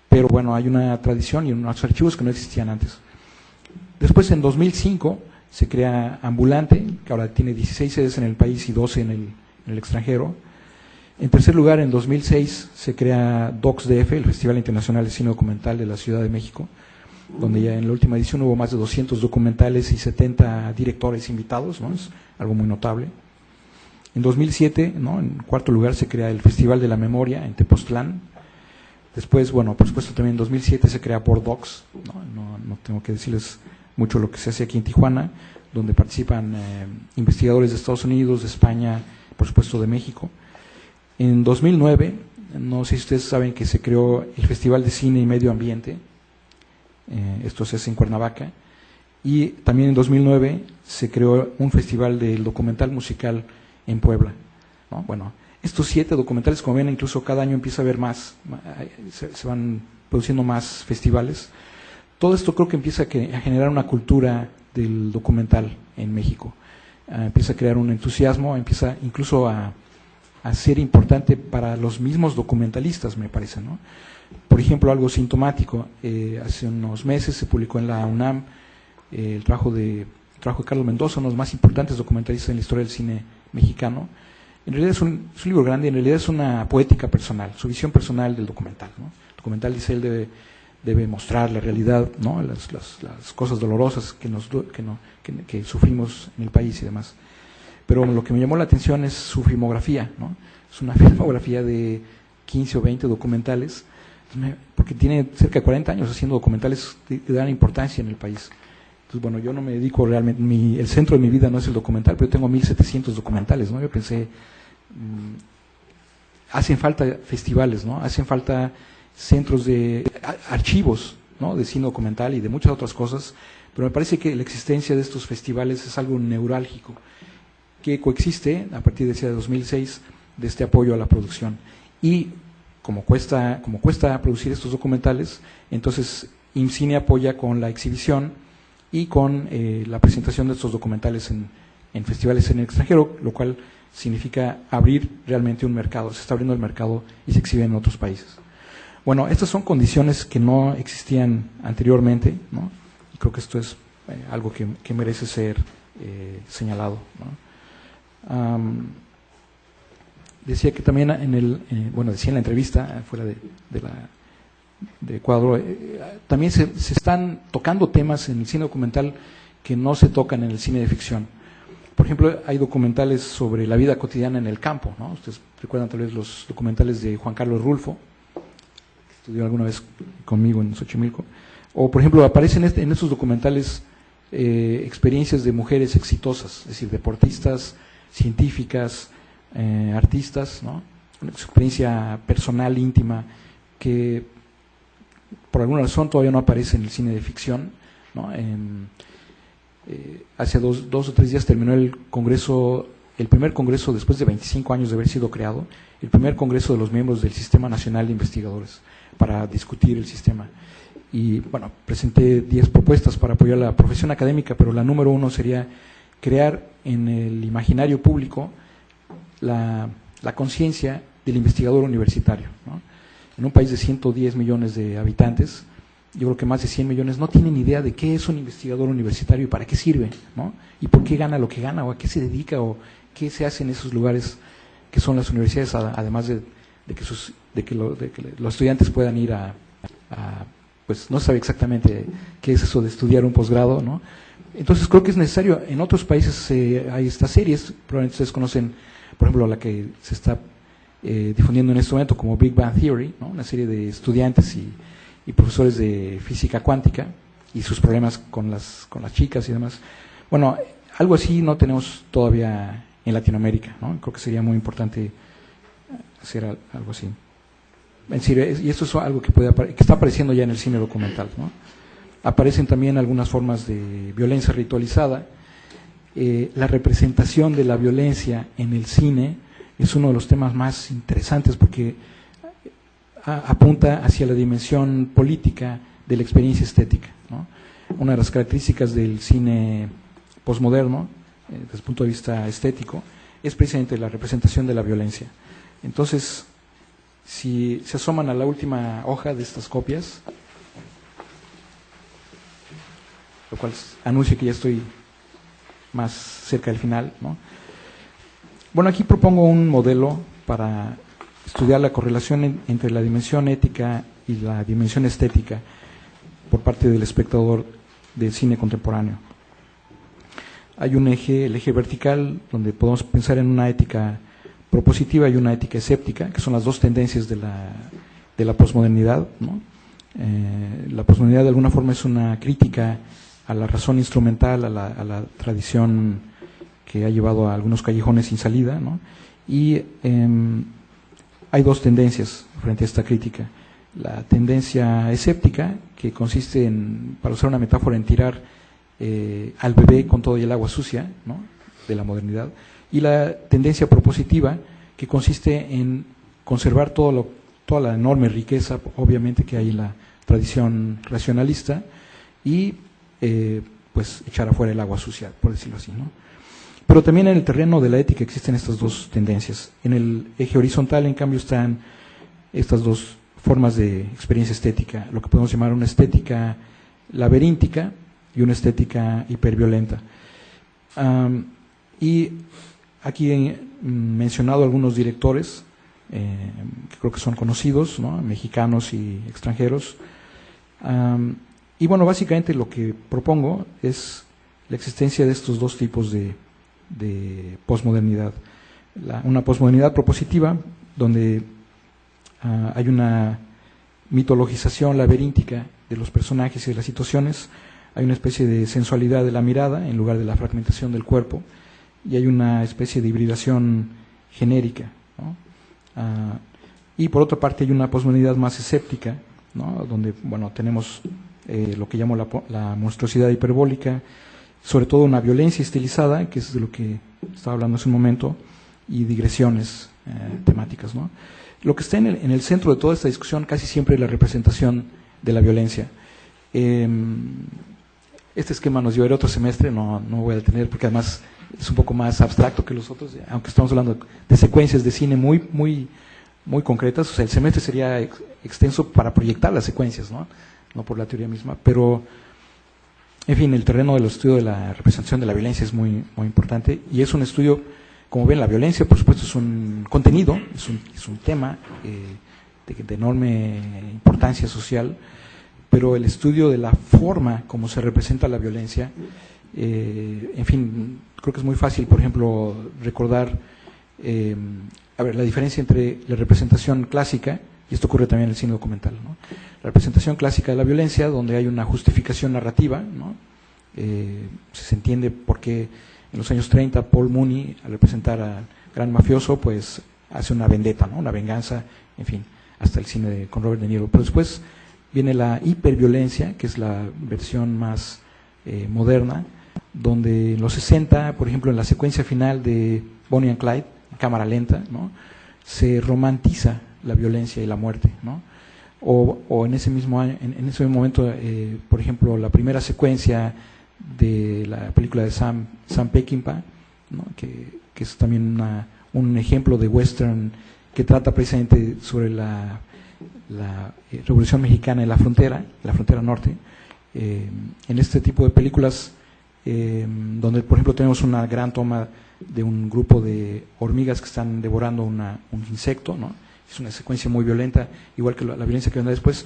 Pero bueno, hay una tradición y unos archivos que no existían antes. Después, en 2005, se crea Ambulante, que ahora tiene 16 sedes en el país y 12 en el extranjero. En tercer lugar, en 2006, se crea DocsDF, el Festival Internacional de Cine Documental de la Ciudad de México, donde ya en la última edición hubo más de 200 documentales y 70 directores invitados, ¿no? Es algo muy notable. En 2007, ¿no? En cuarto lugar, se crea el Festival de la Memoria en Tepoztlán. Después, bueno, por supuesto, también en 2007 se crea Bordox, ¿no? No tengo que decirles mucho lo que se hace aquí en Tijuana, donde participan investigadores de Estados Unidos, de España, por supuesto de México. En 2009, no sé si ustedes saben que se creó el Festival de Cine y Medio Ambiente, esto se hace en Cuernavaca, y también en 2009 se creó un festival del documental musical en Puebla, ¿no? Bueno, estos 7 documentales, como ven, incluso cada año empieza a haber más, se van produciendo más festivales. Todo esto creo que empieza a generar una cultura del documental en México. Empieza a crear un entusiasmo, empieza incluso a ser importante para los mismos documentalistas, me parece, ¿no? Por ejemplo, algo sintomático, hace unos meses se publicó en la UNAM el trabajo de Carlos Mendoza, uno de los más importantes documentalistas en la historia del cine mexicano. En realidad es un libro grande, en realidad es una poética personal, su visión personal del documental, ¿no? El documental, dice él, debe mostrar la realidad, ¿no? Las cosas dolorosas que sufrimos en el país y demás. Pero lo que me llamó la atención es su filmografía, ¿no? Es una filmografía de 15 o 20 documentales, porque tiene cerca de 40 años haciendo documentales de gran importancia en el país. Entonces, bueno, yo no me dedico realmente, el centro de mi vida no es el documental, pero yo tengo 1700 documentales, ¿no? Yo pensé, hacen falta festivales, ¿no? Hacen falta centros de archivos, ¿no? De cine documental y de muchas otras cosas, pero me parece que la existencia de estos festivales es algo neurálgico que coexiste a partir de ese 2006 de este apoyo a la producción. Y como cuesta producir estos documentales, entonces IMCINE apoya con la exhibición y con la presentación de estos documentales en festivales en el extranjero, lo cual significa abrir realmente un mercado, se está abriendo el mercado y se exhibe en otros países. Bueno, estas son condiciones que no existían anteriormente, ¿no? Y creo que esto es algo que merece ser señalado, ¿no? Decía que también decía en la entrevista, fuera de cuadro, también se están tocando temas en el cine documental que no se tocan en el cine de ficción. Por ejemplo, hay documentales sobre la vida cotidiana en el campo, ¿no? Ustedes recuerdan tal vez los documentales de Juan Carlos Rulfo, que estudió alguna vez conmigo en Xochimilco. O, por ejemplo, aparecen en estos documentales experiencias de mujeres exitosas, es decir, deportistas, científicas, artistas, ¿no? Una experiencia personal, íntima, que por alguna razón todavía no aparece en el cine de ficción, ¿no? Hace dos o tres días terminó el primer congreso, después de 25 años de haber sido creado, el primer congreso de los miembros del Sistema Nacional de Investigadores para discutir el sistema. Y bueno, presenté 10 propuestas para apoyar la profesión académica, pero la número 1 sería crear en el imaginario público la conciencia del investigador universitario, ¿no? En un país de 110 millones de habitantes, yo creo que más de 100 millones no tienen idea de qué es un investigador universitario y para qué sirve, ¿no? Y por qué gana lo que gana, o a qué se dedica, o qué se hace en esos lugares que son las universidades, además de que los estudiantes puedan ir pues no sabe exactamente qué es eso de estudiar un posgrado, ¿no? Entonces creo que es necesario. En otros países hay estas series, probablemente ustedes conocen, por ejemplo, la que se está difundiendo en este momento como Big Bang Theory, ¿no? Una serie de estudiantes y profesores de física cuántica y sus problemas con las chicas y demás. Bueno, algo así no tenemos todavía en Latinoamérica, ¿no? Creo que sería muy importante hacer algo así. Y esto es algo que está apareciendo ya en el cine documental, ¿no? Aparecen también algunas formas de violencia ritualizada. La representación de la violencia en el cine es uno de los temas más interesantes porque apunta hacia la dimensión política de la experiencia estética, ¿no? Una de las características del cine posmoderno, desde el punto de vista estético, es precisamente la representación de la violencia. Entonces, si se asoman a la última hoja de estas copias, lo cual anuncia que ya estoy más cerca del final, ¿no? Bueno, aquí propongo un modelo para estudiar la correlación entre la dimensión ética y la dimensión estética por parte del espectador del cine contemporáneo. Hay un eje, el eje vertical, donde podemos pensar en una ética propositiva y una ética escéptica, que son las dos tendencias de la posmodernidad, ¿no? La posmodernidad de alguna forma es una crítica a la razón instrumental, a la tradición que ha llevado a algunos callejones sin salida, ¿no? Y hay dos tendencias frente a esta crítica. La tendencia escéptica, que consiste en, para usar una metáfora, en tirar al bebé con todo y el agua sucia, ¿no? De la modernidad, y la tendencia propositiva, que consiste en conservar toda la enorme riqueza, obviamente, que hay en la tradición racionalista, y pues echar afuera el agua sucia, por decirlo así, ¿no? Pero también en el terreno de la ética existen estas dos tendencias. En el eje horizontal, en cambio, están estas dos formas de experiencia estética, lo que podemos llamar una estética laberíntica y una estética hiperviolenta. Y aquí he mencionado algunos directores que creo que son conocidos, ¿no? Mexicanos y extranjeros. Y bueno, básicamente lo que propongo es la existencia de estos dos tipos de posmodernidad. Una posmodernidad propositiva, donde hay una mitologización laberíntica de los personajes y de las situaciones, hay una especie de sensualidad de la mirada en lugar de la fragmentación del cuerpo, y hay una especie de hibridación genérica, ¿no? Y por otra parte hay una posmodernidad más escéptica, ¿no? Donde, bueno, tenemos lo que llamo la monstruosidad hiperbólica, sobre todo una violencia estilizada, que es de lo que estaba hablando hace un momento, y digresiones temáticas, ¿no? Lo que está en el centro de toda esta discusión casi siempre es la representación de la violencia. Este esquema nos llevará otro semestre, no voy a detener porque además es un poco más abstracto que los otros, aunque estamos hablando de secuencias de cine muy concretas. O sea, el semestre sería extenso para proyectar las secuencias, no por la teoría misma, pero en fin, el terreno del estudio de la representación de la violencia es muy importante, y es un estudio, como ven, la violencia por supuesto es un contenido, es un tema de enorme importancia social, pero el estudio de la forma como se representa la violencia, en fin, creo que es muy fácil, por ejemplo, recordar la diferencia entre la representación clásica, y esto ocurre también en el cine documental, la representación clásica de la violencia, donde hay una justificación narrativa, se entiende por qué en los años 30 Paul Mooney, al representar al gran mafioso, pues hace una vendetta, una venganza, en fin, hasta el cine con Robert De Niro. Pero después viene la hiperviolencia, que es la versión más moderna, donde en los 60, por ejemplo, en la secuencia final de Bonnie and Clyde, en cámara lenta, se romantiza la violencia y la muerte, o en ese mismo año, en ese momento, por ejemplo, la primera secuencia de la película de Sam Peckinpah, que es también un ejemplo de western que trata precisamente sobre la Revolución Mexicana en la frontera norte. En este tipo de películas, donde por ejemplo tenemos una gran toma de un grupo de hormigas que están devorando un insecto, es una secuencia muy violenta, igual que la violencia que vendrá después,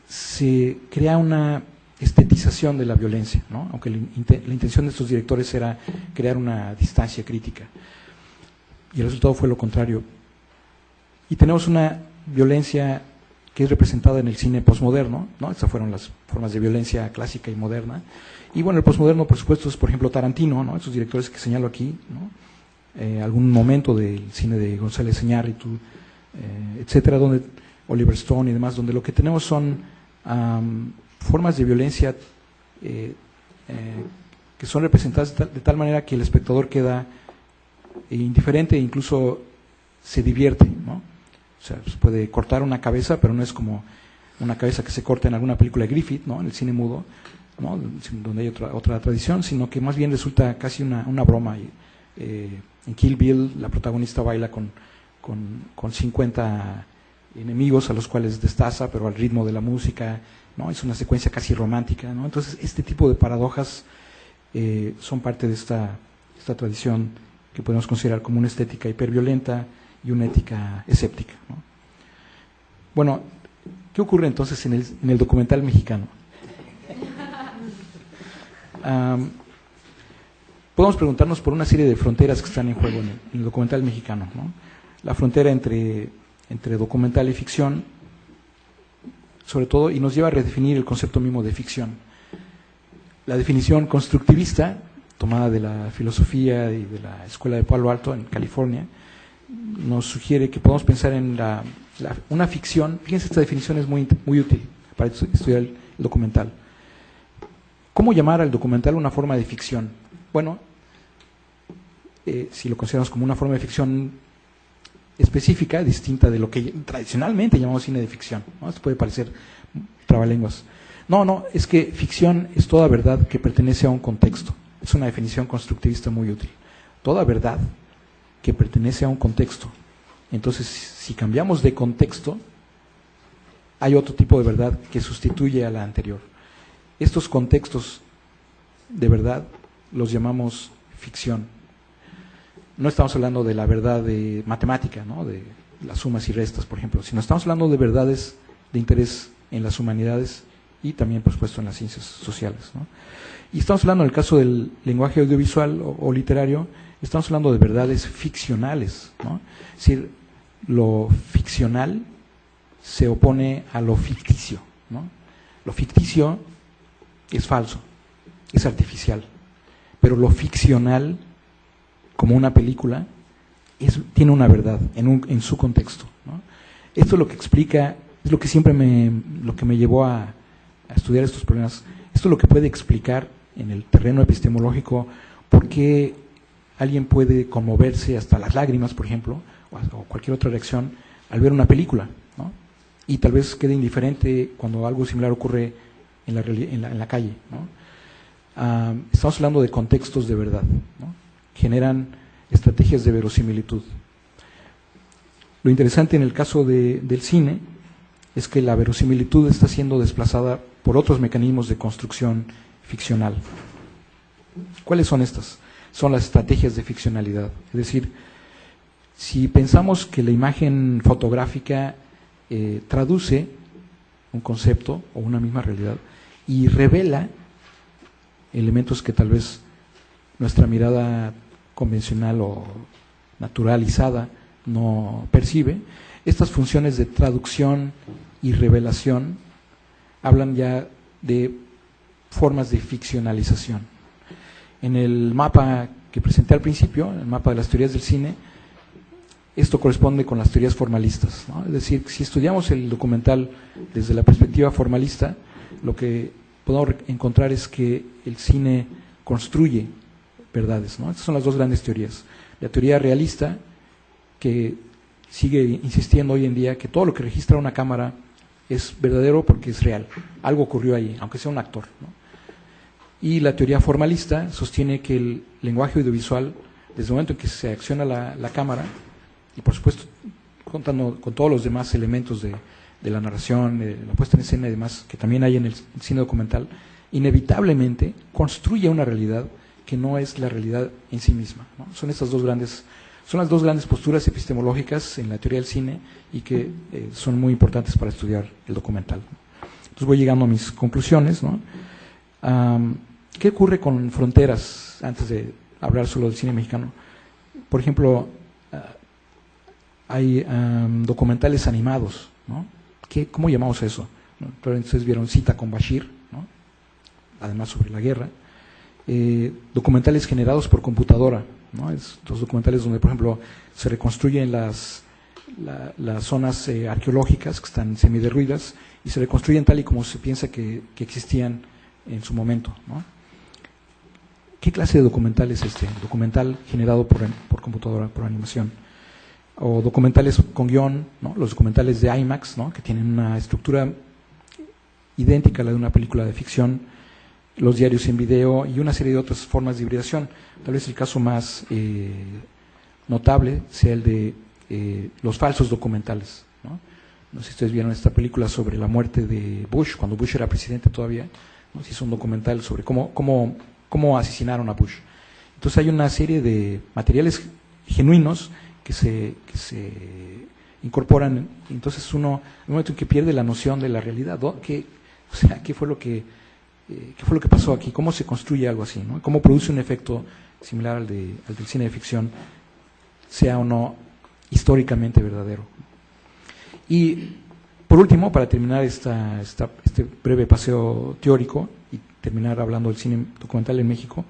se crea una estetización de la violencia, aunque la intención de estos directores era crear una distancia crítica, y el resultado fue lo contrario. Y tenemos una violencia que es representada en el cine posmoderno, estas fueron las formas de violencia clásica y moderna. Y bueno, el posmoderno, por supuesto, es por ejemplo Tarantino, esos directores que señalo aquí, algún momento del cine de González Iñárritu, etcétera, donde Oliver Stone y demás, donde lo que tenemos son formas de violencia que son representadas de tal manera que el espectador queda indiferente e incluso se divierte, O sea, se puede cortar una cabeza, pero no es como una cabeza que se corta en alguna película de Griffith, en el cine mudo, donde hay otra tradición, sino que más bien resulta casi una broma. En Kill Bill la protagonista baila con 50 enemigos a los cuales destaza, pero al ritmo de la música, es una secuencia casi romántica, Entonces este tipo de paradojas son parte de esta tradición que podemos considerar como una estética hiperviolenta y una ética escéptica, Bueno, ¿qué ocurre entonces en el documental mexicano? Podemos preguntarnos por una serie de fronteras que están en juego en el documental mexicano, La frontera entre documental y ficción, sobre todo, y nos lleva a redefinir el concepto mismo de ficción. La definición constructivista, tomada de la filosofía y de la Escuela de Palo Alto en California, nos sugiere que podemos pensar en una ficción. Fíjense, esta definición es muy útil para estudiar el documental. ¿Cómo llamar al documental una forma de ficción? Bueno, si lo consideramos como una forma de ficción específica, distinta de lo que tradicionalmente llamamos cine de ficción, Esto puede parecer trabalenguas. No, es que ficción es toda verdad que pertenece a un contexto. Es una definición constructivista muy útil. Toda verdad que pertenece a un contexto. Entonces, si cambiamos de contexto, hay otro tipo de verdad que sustituye a la anterior. Estos contextos de verdad los llamamos ficción. No estamos hablando de la verdad de matemática, de las sumas y restas, por ejemplo, sino estamos hablando de verdades de interés en las humanidades y también, por supuesto, en las ciencias sociales, Y estamos hablando, en el caso del lenguaje audiovisual o literario, estamos hablando de verdades ficcionales, Es decir, lo ficcional se opone a lo ficticio, Lo ficticio es falso, es artificial, pero lo ficcional, como una película, tiene una verdad en su contexto, Esto es lo que explica, es lo que siempre lo que me llevó a estudiar estos problemas. Esto es lo que puede explicar en el terreno epistemológico por qué alguien puede conmoverse hasta las lágrimas, por ejemplo, o cualquier otra reacción al ver una película, y tal vez quede indiferente cuando algo similar ocurre en la calle, estamos hablando de contextos de verdad, ¿no? Generan estrategias de verosimilitud. Lo interesante en el caso del cine es que la verosimilitud está siendo desplazada por otros mecanismos de construcción ficcional. ¿Cuáles son estas? Son las estrategias de ficcionalidad. Es decir, si pensamos que la imagen fotográfica traduce un concepto o una misma realidad y revela elementos que tal vez nuestra mirada convencional o naturalizada no percibe, estas funciones de traducción y revelación hablan ya de formas de ficcionalización. En el mapa que presenté al principio, el mapa de las teorías del cine, esto corresponde con las teorías formalistas, ¿no? Es decir, si estudiamos el documental desde la perspectiva formalista, lo que podemos encontrar es que el cine construye verdades, ¿no? Estas son las dos grandes teorías. La teoría realista, que sigue insistiendo hoy en día que todo lo que registra una cámara es verdadero porque es real, algo ocurrió ahí, aunque sea un actor, ¿no? Y la teoría formalista sostiene que el lenguaje audiovisual, desde el momento en que se acciona la cámara, y por supuesto contando con todos los demás elementos de la narración, de la puesta en escena y demás, que también hay en el cine documental, inevitablemente construye una realidad que no es la realidad en sí misma, ¿no? Son las dos grandes posturas epistemológicas en la teoría del cine y que son muy importantes para estudiar el documental. Entonces voy llegando a mis conclusiones, ¿no? ¿Qué ocurre con fronteras antes de hablar solo del cine mexicano? Por ejemplo, hay documentales animados, ¿no? ¿Cómo llamamos eso? Probablemente ustedes vieron Cita con Bashir, ¿no? Además sobre la guerra. Documentales generados por computadora, ¿no? Estos documentales donde, por ejemplo, se reconstruyen las zonas arqueológicas que están semiderruidas y se reconstruyen tal y como se piensa que existían en su momento, ¿no? ¿Qué clase de documental es este? Documental generado por computadora, por animación. O documentales con guión, ¿no? Los documentales de IMAX, ¿no? Que tienen una estructura idéntica a la de una película de ficción, los diarios en video y una serie de otras formas de hibridación. Tal vez el caso más notable sea el de los falsos documentales, ¿no? No sé si ustedes vieron esta película sobre la muerte de Bush, cuando Bush era presidente todavía, ¿no? Se hizo un documental sobre cómo asesinaron a Bush. Entonces hay una serie de materiales genuinos que se incorporan, entonces uno, en el momento en que pierde la noción de la realidad, ¿qué fue lo que pasó aquí? ¿Cómo se construye algo así, ¿no? ¿Cómo produce un efecto similar al del cine de ficción, sea o no históricamente verdadero? Y por último, para terminar este breve paseo teórico y terminar hablando del cine documental en México,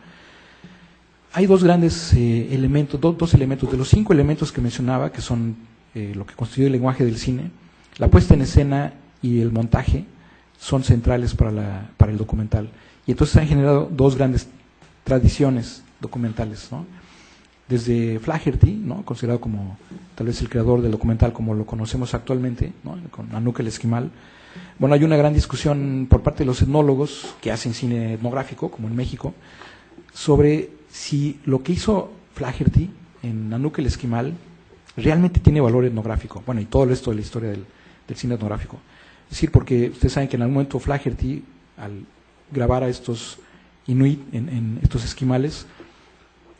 hay dos grandes elementos, dos elementos de los 5 elementos que mencionaba, que son lo que constituye el lenguaje del cine. La puesta en escena y el montaje son centrales para el documental. Y entonces se han generado dos grandes tradiciones documentales, ¿no? Desde Flaherty, ¿no? Considerado como tal vez el creador del documental como lo conocemos actualmente, ¿no? Con Nanook el Esquimal. Bueno, hay una gran discusión por parte de los etnólogos que hacen cine etnográfico, como en México, sobre si lo que hizo Flaherty en Nanook el Esquimal realmente tiene valor etnográfico. Bueno, y todo el resto de la historia del cine etnográfico. Es decir, porque ustedes saben que en algún momento Flaherty, al grabar a estos inuit en estos esquimales,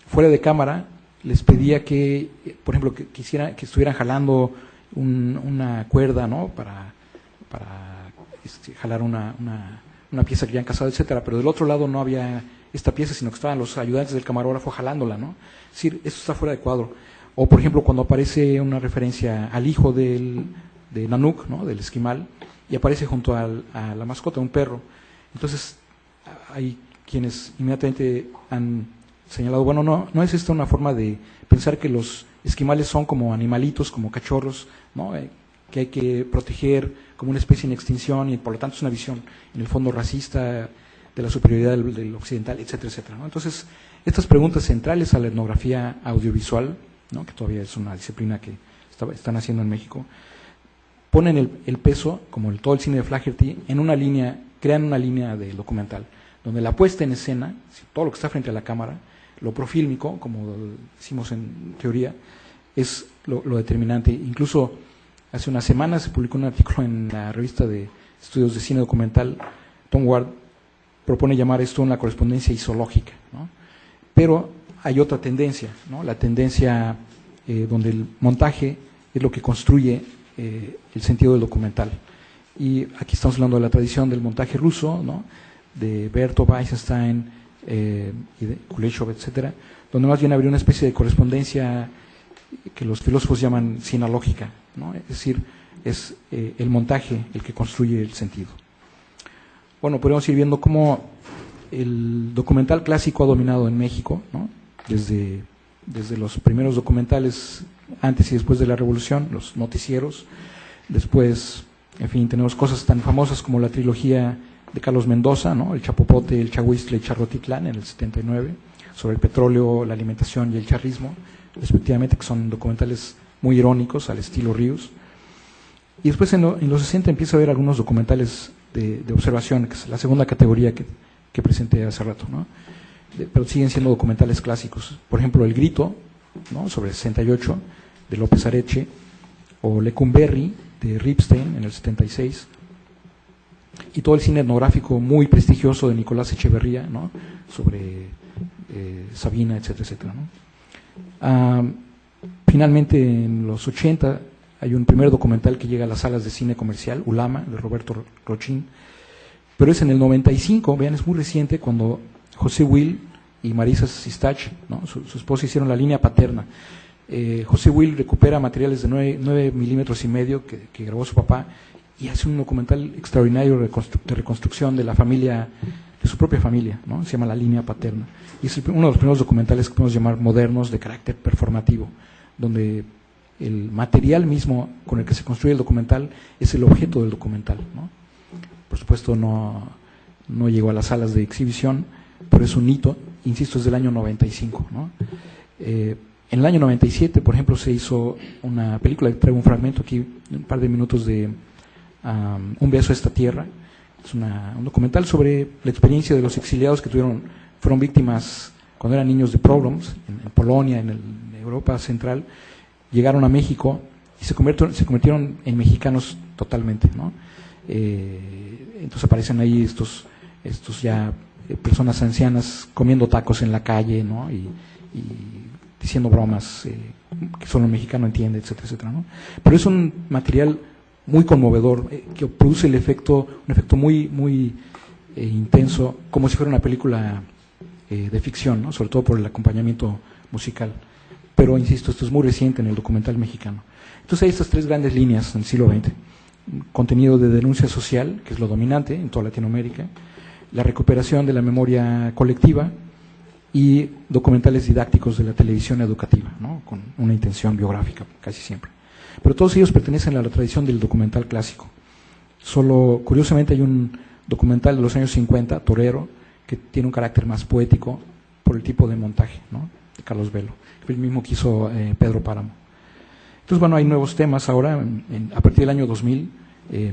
fuera de cámara, les pedía que, por ejemplo, que estuvieran jalando una cuerda, ¿no? Para jalar una pieza que ya han cazado, etcétera. Pero del otro lado no había esta pieza, sino que estaban los ayudantes del camarógrafo jalándola, ¿no? Es decir, eso está fuera de cuadro. O, por ejemplo, cuando aparece una referencia al hijo de Nanook, ¿no? Del esquimal, y aparece junto a la mascota, un perro. Entonces, hay quienes inmediatamente han señalado, bueno, no es esta una forma de pensar que los esquimales son como animalitos, como cachorros, ¿no? Que hay que proteger como una especie en extinción, y por lo tanto es una visión en el fondo racista de la superioridad del occidental, etcétera, etcétera, ¿no? Entonces, estas preguntas centrales a la etnografía audiovisual, ¿no? Que todavía es una disciplina que están haciendo en México, ponen el peso, como todo el cine de Flaherty, en una línea, crean una línea de documental. donde la puesta en escena, todo lo que está frente a la cámara, lo profílmico, como decimos en teoría, es lo determinante. Incluso hace unas semanas se publicó un artículo en la revista de estudios de cine documental. Tom Ward propone llamar esto una correspondencia isológica, ¿no? Pero hay otra tendencia, ¿no? La tendencia donde el montaje es lo que construye el sentido del documental. Y aquí estamos hablando de la tradición del montaje ruso, ¿no? De Bertov, Eisenstein y de Kuleshov, etcétera, donde más bien habría una especie de correspondencia que los filósofos llaman sinalógica, ¿no? Es decir, es el montaje el que construye el sentido. Bueno, podemos ir viendo cómo el documental clásico ha dominado en México, ¿no? Desde los primeros documentales antes y después de la Revolución, los noticieros. Después, en fin, tenemos cosas tan famosas como la trilogía de Carlos Mendoza, ¿no? El Chapopote, el Chahuiztle y Charrotitlán en el 79, sobre el petróleo, la alimentación y el charrismo, respectivamente, que son documentales muy irónicos al estilo Ríos. Y después en los 60 empieza a haber algunos documentales de observación, que es la segunda categoría que presenté hace rato, ¿no? Pero siguen siendo documentales clásicos. Por ejemplo, El Grito, ¿no? Sobre el 68, de López Areche, o Lecumberri, de Ripstein, en el 76, y todo el cine etnográfico muy prestigioso de Nicolás Echeverría, ¿no? Sobre Sabina, etcétera, etcétera, ¿no? Finalmente, en los 80, hay un primer documental que llega a las salas de cine comercial, Ulama, de Roberto Rochín, pero es en el 95, vean, es muy reciente, cuando José Will y Marisa Sistach, ¿no? su esposa, hicieron La Línea Paterna. José Will recupera materiales de 9 milímetros y medio que grabó su papá y hace un documental extraordinario de reconstrucción de la familia, de su propia familia, ¿no? Se llama La Línea Paterna. Y es uno de los primeros documentales que podemos llamar modernos de carácter performativo, donde el material mismo con el que se construye el documental es el objeto del documental, ¿no? Por supuesto no llegó a las salas de exhibición, pero es un hito, insisto, es del año 95, ¿no? En el año 97, por ejemplo, se hizo una película, traigo un fragmento aquí, un par de minutos de Un beso a esta tierra. Es un documental sobre la experiencia de los exiliados que fueron víctimas cuando eran niños de pogroms en Polonia, en Europa Central, llegaron a México y se convirtieron en mexicanos totalmente, ¿no? Entonces aparecen ahí estos ya personas ancianas comiendo tacos en la calle, ¿no? Y diciendo bromas que solo un mexicano entiende, etcétera, etcétera, ¿no? Pero es un material muy conmovedor que produce un efecto muy, muy intenso, como si fuera una película de ficción, ¿no? Sobre todo por el acompañamiento musical. Pero, insisto, esto es muy reciente en el documental mexicano. Entonces hay estas tres grandes líneas en el siglo XX. Contenido de denuncia social, que es lo dominante en toda Latinoamérica, la recuperación de la memoria colectiva y documentales didácticos de la televisión educativa, ¿no? Con una intención biográfica casi siempre. Pero todos ellos pertenecen a la tradición del documental clásico. Solo, curiosamente, hay un documental de los años 50, Torero, que tiene un carácter más poético por el tipo de montaje, ¿no? De Carlos Velo, el mismo que hizo Pedro Páramo. Entonces, bueno, hay nuevos temas ahora, a partir del año 2000,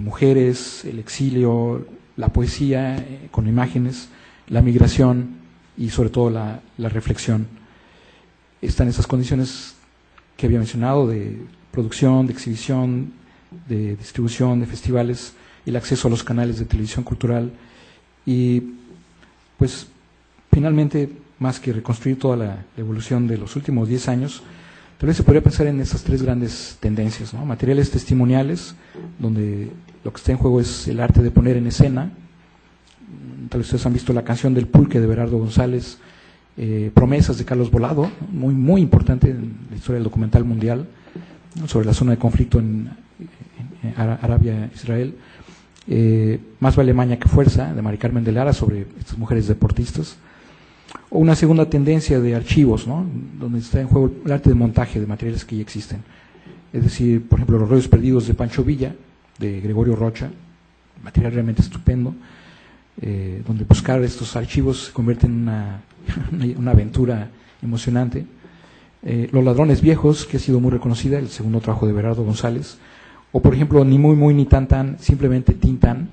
mujeres, el exilio, la poesía con imágenes, la migración y sobre todo la reflexión. Están esas condiciones que había mencionado de producción, de exhibición, de distribución, de festivales, el acceso a los canales de televisión cultural y pues finalmente, más que reconstruir toda la evolución de los últimos 10 años, tal vez se podría pensar en estas tres grandes tendencias, ¿no? Materiales testimoniales, donde lo que está en juego es el arte de poner en escena. Tal vez ustedes han visto La canción del pulque de Berardo González, Promesas de Carlos Volado, muy, muy importante en la historia del documental mundial, ¿no? Sobre la zona de conflicto en Arabia-Israel. Más vale maña que fuerza, de Mari Carmen de Lara, sobre estas mujeres deportistas. O una segunda tendencia de archivos, ¿no? Donde está en juego el arte de montaje de materiales que ya existen. Es decir, por ejemplo, Los rollos perdidos de Pancho Villa, de Gregorio Rocha, material realmente estupendo, donde buscar estos archivos se convierte en una aventura emocionante. Los ladrones viejos, que ha sido muy reconocida, el segundo trabajo de Berardo González. O, por ejemplo, Ni muy muy ni tan tan, simplemente Tintán,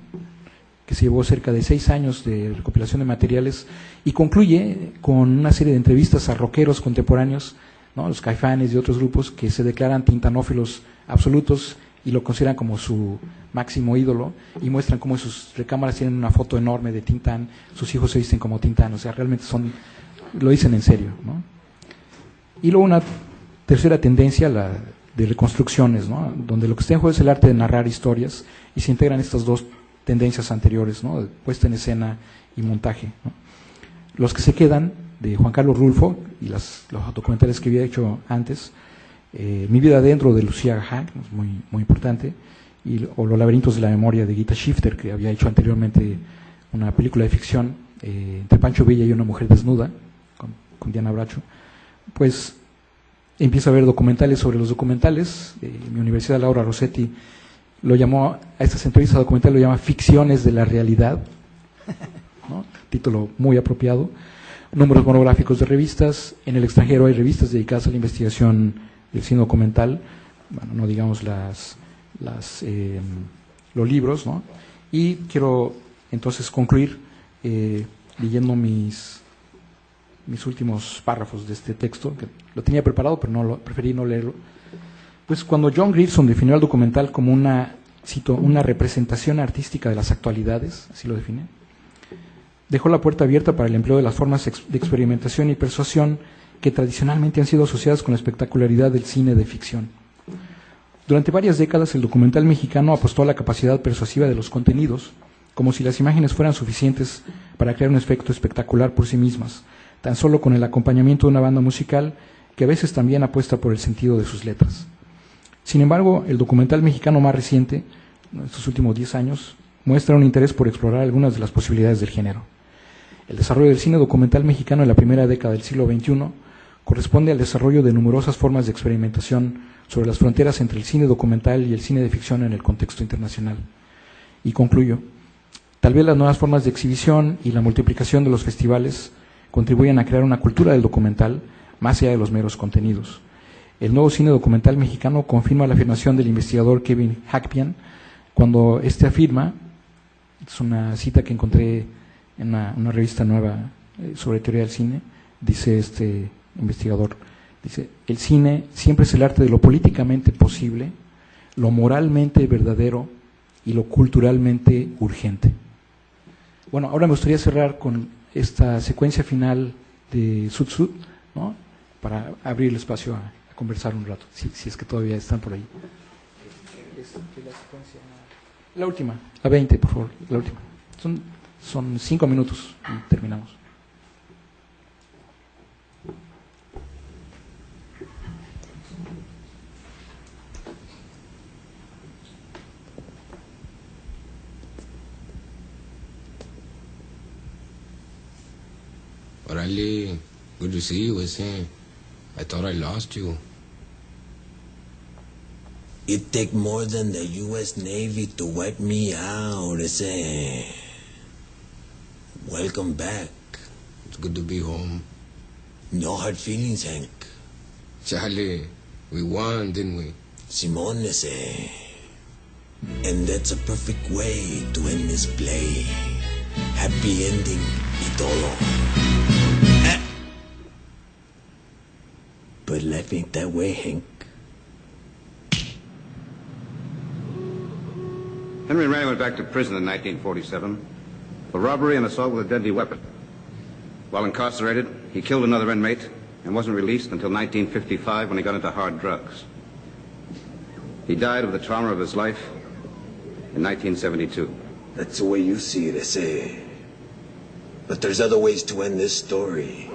que se llevó cerca de 6 años de recopilación de materiales y concluye con una serie de entrevistas a rockeros contemporáneos, ¿no? Los Caifanes y otros grupos que se declaran tintanófilos absolutos y lo consideran como su máximo ídolo y muestran cómo en sus recámaras tienen una foto enorme de Tintán, sus hijos se visten como Tintán, o sea, realmente lo dicen en serio, ¿no? Y luego una tercera tendencia, la de reconstrucciones, ¿no? Donde lo que está en juego es el arte de narrar historias y se integran estas dos tendencias anteriores, ¿no? De puesta en escena y montaje, ¿no? Los que se quedan, de Juan Carlos Rulfo y los documentales que había hecho antes, Mi vida dentro, de Lucía Hack, muy importante, o Los laberintos de la memoria, de Gita Shifter, que había hecho anteriormente una película de ficción entre Pancho Villa y una mujer desnuda, con Diana Bracho. Pues empieza a ver documentales sobre los documentales. Mi universidad, Laura Rossetti, lo llamó, a estas entrevistas documentales lo llama Ficciones de la Realidad, ¿no? Título muy apropiado. Números monográficos de revistas. En el extranjero hay revistas dedicadas a la investigación del cine documental, bueno, no digamos los libros, ¿no? Y quiero entonces concluir leyendo mis últimos párrafos de este texto, que lo tenía preparado, pero preferí no leerlo. Pues cuando John Grierson definió al documental como una representación artística de las actualidades, así lo define, dejó la puerta abierta para el empleo de las formas de experimentación y persuasión que tradicionalmente han sido asociadas con la espectacularidad del cine de ficción. Durante varias décadas el documental mexicano apostó a la capacidad persuasiva de los contenidos, como si las imágenes fueran suficientes para crear un efecto espectacular por sí mismas, tan solo con el acompañamiento de una banda musical que a veces también apuesta por el sentido de sus letras. Sin embargo, el documental mexicano más reciente, en estos últimos 10 años, muestra un interés por explorar algunas de las posibilidades del género. El desarrollo del cine documental mexicano en la primera década del siglo XXI corresponde al desarrollo de numerosas formas de experimentación sobre las fronteras entre el cine documental y el cine de ficción en el contexto internacional. Y concluyo, tal vez las nuevas formas de exhibición y la multiplicación de los festivales contribuyen a crear una cultura del documental más allá de los meros contenidos. El nuevo cine documental mexicano confirma la afirmación del investigador Kevin Hackpian cuando éste afirma, es una cita que encontré en una revista nueva sobre teoría del cine, dice este investigador, dice, el cine siempre es el arte de lo políticamente posible, lo moralmente verdadero y lo culturalmente urgente. Bueno, ahora me gustaría cerrar con esta secuencia final de Sud Sud, ¿no? Para abrir el espacio a conversar un rato, si es que todavía están por ahí. La última, la 20, por favor, la última. Son 5 minutos y terminamos. O'Reilly, good to see you, ese. I thought I lost you. It take more than the U.S. Navy to wipe me out, ese. Welcome back. It's good to be home. No hard feelings, Hank. Charlie, we won, didn't we? Simón, ese. And that's a perfect way to end this play. Happy ending y todo. But life ain't that way, Hank. Henry Ray went back to prison in 1947 for robbery and assault with a deadly weapon. While incarcerated, he killed another inmate and wasn't released until 1955 when he got into hard drugs. He died of the trauma of his life in 1972. That's the way you see it, ese. But there's other ways to end this story.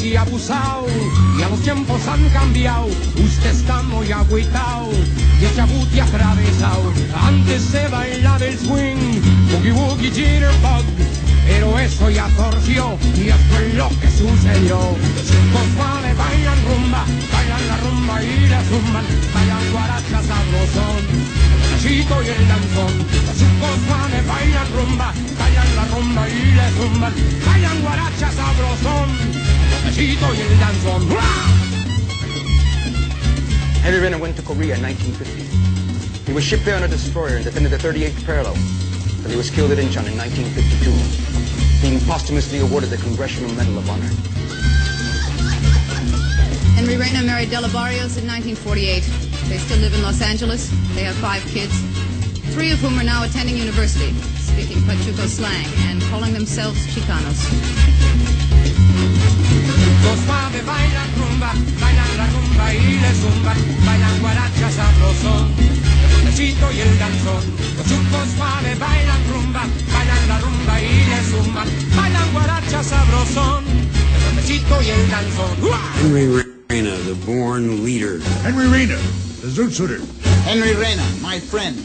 Y abusado, y a los tiempos han cambiado. Usted está muy agüitao y el chabuti atravesado. Antes se bailaba el swing, boogie woogie jitterbug, pero eso ya torció y eso fue lo que sucedió. Los cuales bailan la rumba y la zumban, bailan guaracha sabrosón, el chito y el danzón. Los cuales bailan la rumba y la zumban, suavecito y el danzón. Henry Renner went to Korea in 1950. He was shipped there on a destroyer and defended the 38th parallel until he was killed at Incheon in 1952, being posthumously awarded the Congressional Medal of Honor. Henry Renner married Della Barrios in 1948. They still live in Los Angeles. They have 5 kids, 3 of whom are now attending university, speaking Pachuco slang and calling themselves Chicanos. Los suave bailan rumba, bailan la rumba y le zumba, bailan guaracha sabrosón, el botecito y el danzón. Los chucos suave bailan rumba, bailan la rumba y le zumba, bailan guaracha sabrosón, el botecito y el danzón. Henry Reyna, the born leader. Henry Reyna, the Zoot Suiter. Henry Reyna, my friend.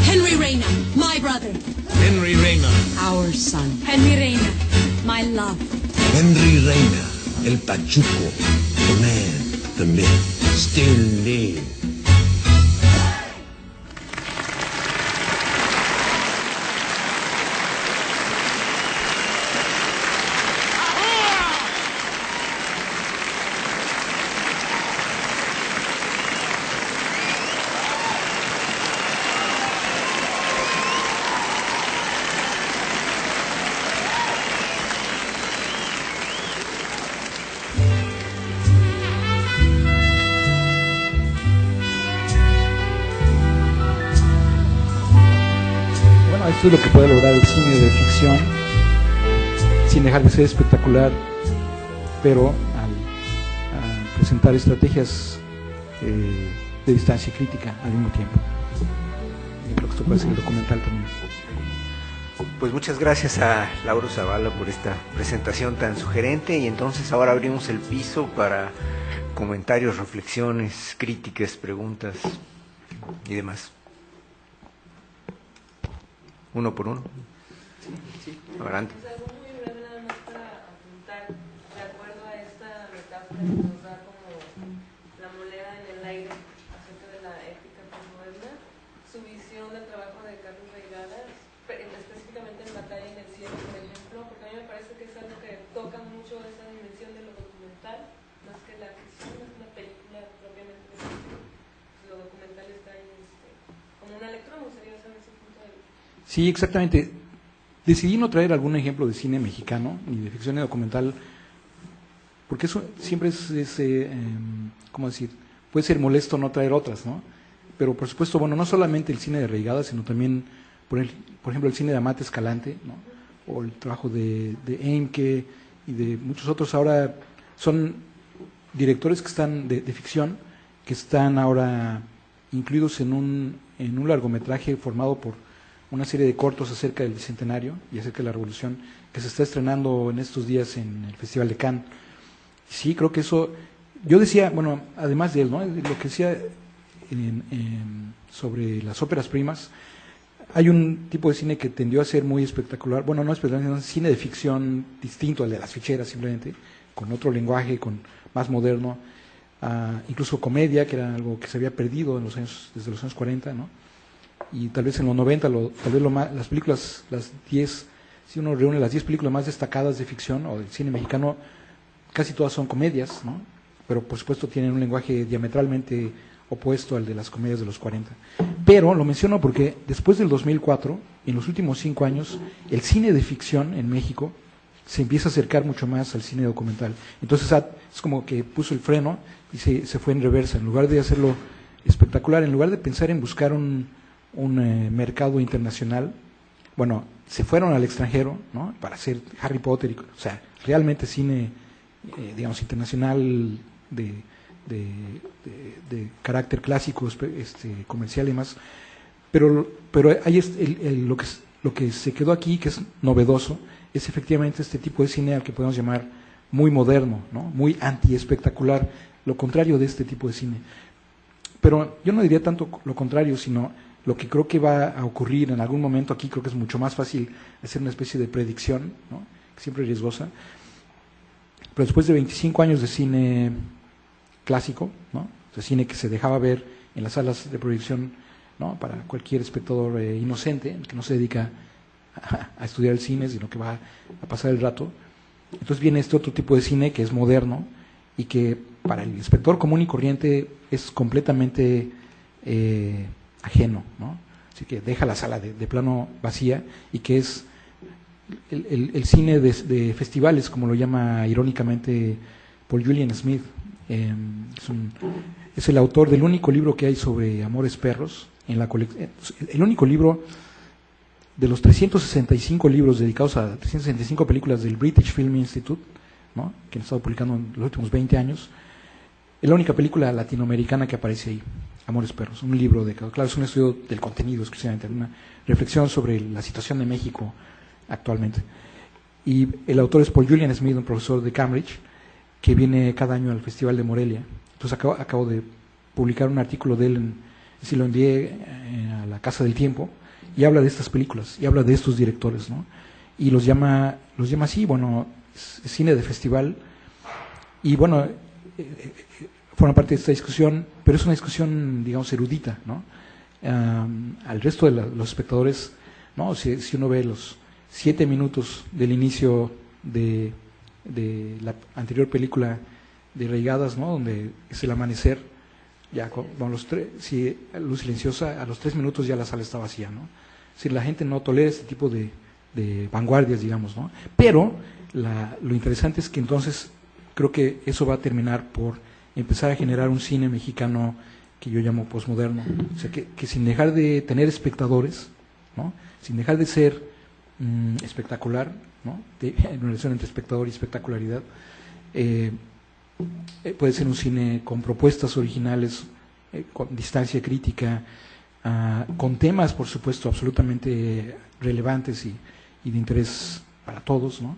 Henry Reyna, my brother. Henry Reyna, our son. Henry Reyna, my love. Henry Reyna, el Pachuco, the man, the myth, still live. Esto es lo que puede lograr el cine de ficción sin dejar de ser espectacular, pero al presentar estrategias de distancia crítica al mismo tiempo. Yo creo que esto puede ser el documental también. Pues muchas gracias a Lauro Zavala por esta presentación tan sugerente, y entonces ahora abrimos el piso para comentarios, reflexiones, críticas, preguntas y demás. Uno por uno. Adelante. Algo muy breve nada más para apuntar, de acuerdo a esta metáfora que nos da como la moneda en el aire acerca de la ética posmoderna, su visión del trabajo de Carlos Reigada, específicamente en Batalla en el Cielo, por ejemplo, porque a mí me parece que es algo que toca mucho esa dimensión de lo documental, más que la ficción, no es una película propiamente de ficción. Lo documental está ahí como una lectura, me gustaría saber su punto de vista. Sí, exactamente. Decidí no traer algún ejemplo de cine mexicano, ni de ficción ni documental, porque eso siempre es ¿cómo decir? Puede ser molesto no traer otras, ¿no? Pero por supuesto, bueno, no solamente el cine de Reigada, sino también, por ejemplo, el cine de Amate Escalante, ¿no? O el trabajo de Eimke y de muchos otros. Ahora son directores que están de ficción, que están ahora incluidos en un largometraje formado por una serie de cortos acerca del Bicentenario y acerca de la Revolución, que se está estrenando en estos días en el Festival de Cannes. Sí, creo que eso, yo decía, bueno, además de él, ¿no? Lo que decía sobre las óperas primas, hay un tipo de cine que tendió a ser muy espectacular, bueno, no espectacular, sino cine de ficción distinto al de las ficheras, simplemente, con otro lenguaje, con más moderno, incluso comedia, que era algo que se había perdido desde los años 40, ¿no? Y tal vez en los 90, las películas, si uno reúne las 10 películas más destacadas de ficción o del cine mexicano, casi todas son comedias, ¿no? Pero por supuesto tienen un lenguaje diametralmente opuesto al de las comedias de los 40. Pero lo menciono porque después del 2004, en los últimos 5 años, el cine de ficción en México se empieza a acercar mucho más al cine documental. Entonces es como que puso el freno y se fue en reversa. En lugar de hacerlo espectacular, en lugar de pensar en buscar un mercado internacional, bueno, se fueron al extranjero, ¿no? Para hacer Harry Potter, o sea, realmente cine, digamos, internacional de carácter clásico, comercial y más. Pero ahí es lo que se quedó aquí, que es novedoso, es efectivamente este tipo de cine al que podemos llamar muy moderno, ¿no? Muy antiespectacular, lo contrario de este tipo de cine. Pero yo no diría tanto lo contrario, sino lo que creo que va a ocurrir en algún momento. Aquí creo que es mucho más fácil hacer una especie de predicción, ¿no? Que siempre es riesgosa. Pero después de 25 años de cine clásico, ¿no? De cine que se dejaba ver en las salas de proyección, ¿no? Para cualquier espectador inocente, que no se dedica a estudiar el cine, sino que va a pasar el rato. Entonces viene este otro tipo de cine que es moderno y que para el espectador común y corriente es completamente ajeno, ¿no? Así que deja la sala de plano vacía, y que es el cine de festivales, como lo llama irónicamente Paul Julian Smith. Es el autor del único libro que hay sobre Amores Perros, el único libro de los 365 libros dedicados a 365 películas del British Film Institute, ¿no?, que han estado publicando en los últimos 20 años. Es la única película latinoamericana que aparece ahí, Amores Perros, un libro claro, es un estudio del contenido exclusivamente, una reflexión sobre la situación de México actualmente. Y el autor es Paul Julian Smith, un profesor de Cambridge, que viene cada año al Festival de Morelia. Entonces acabo de publicar un artículo de él, si lo envié a la Casa del Tiempo, y habla de estas películas, y habla de estos directores, ¿no? Y los llama así, bueno, es cine de festival, y bueno, forma parte de esta discusión, pero es una discusión, digamos, erudita, ¿no? Al resto de los espectadores, ¿no? Si uno ve los 7 minutos del inicio de la anterior película de Reigadas, ¿no?, donde es el amanecer, ya con luz silenciosa, a los 3 minutos ya la sala está vacía, ¿no? Es decir, la gente no tolera este tipo de vanguardias, digamos, ¿no? Pero lo interesante es que entonces creo que eso va a terminar por empezar a generar un cine mexicano que yo llamo posmoderno, o sea, que sin dejar de tener espectadores, ¿no?, sin dejar de ser espectacular, ¿no?, en relación entre espectador y espectacularidad, puede ser un cine con propuestas originales, con distancia crítica, con temas, por supuesto, absolutamente relevantes y de interés para todos, ¿no?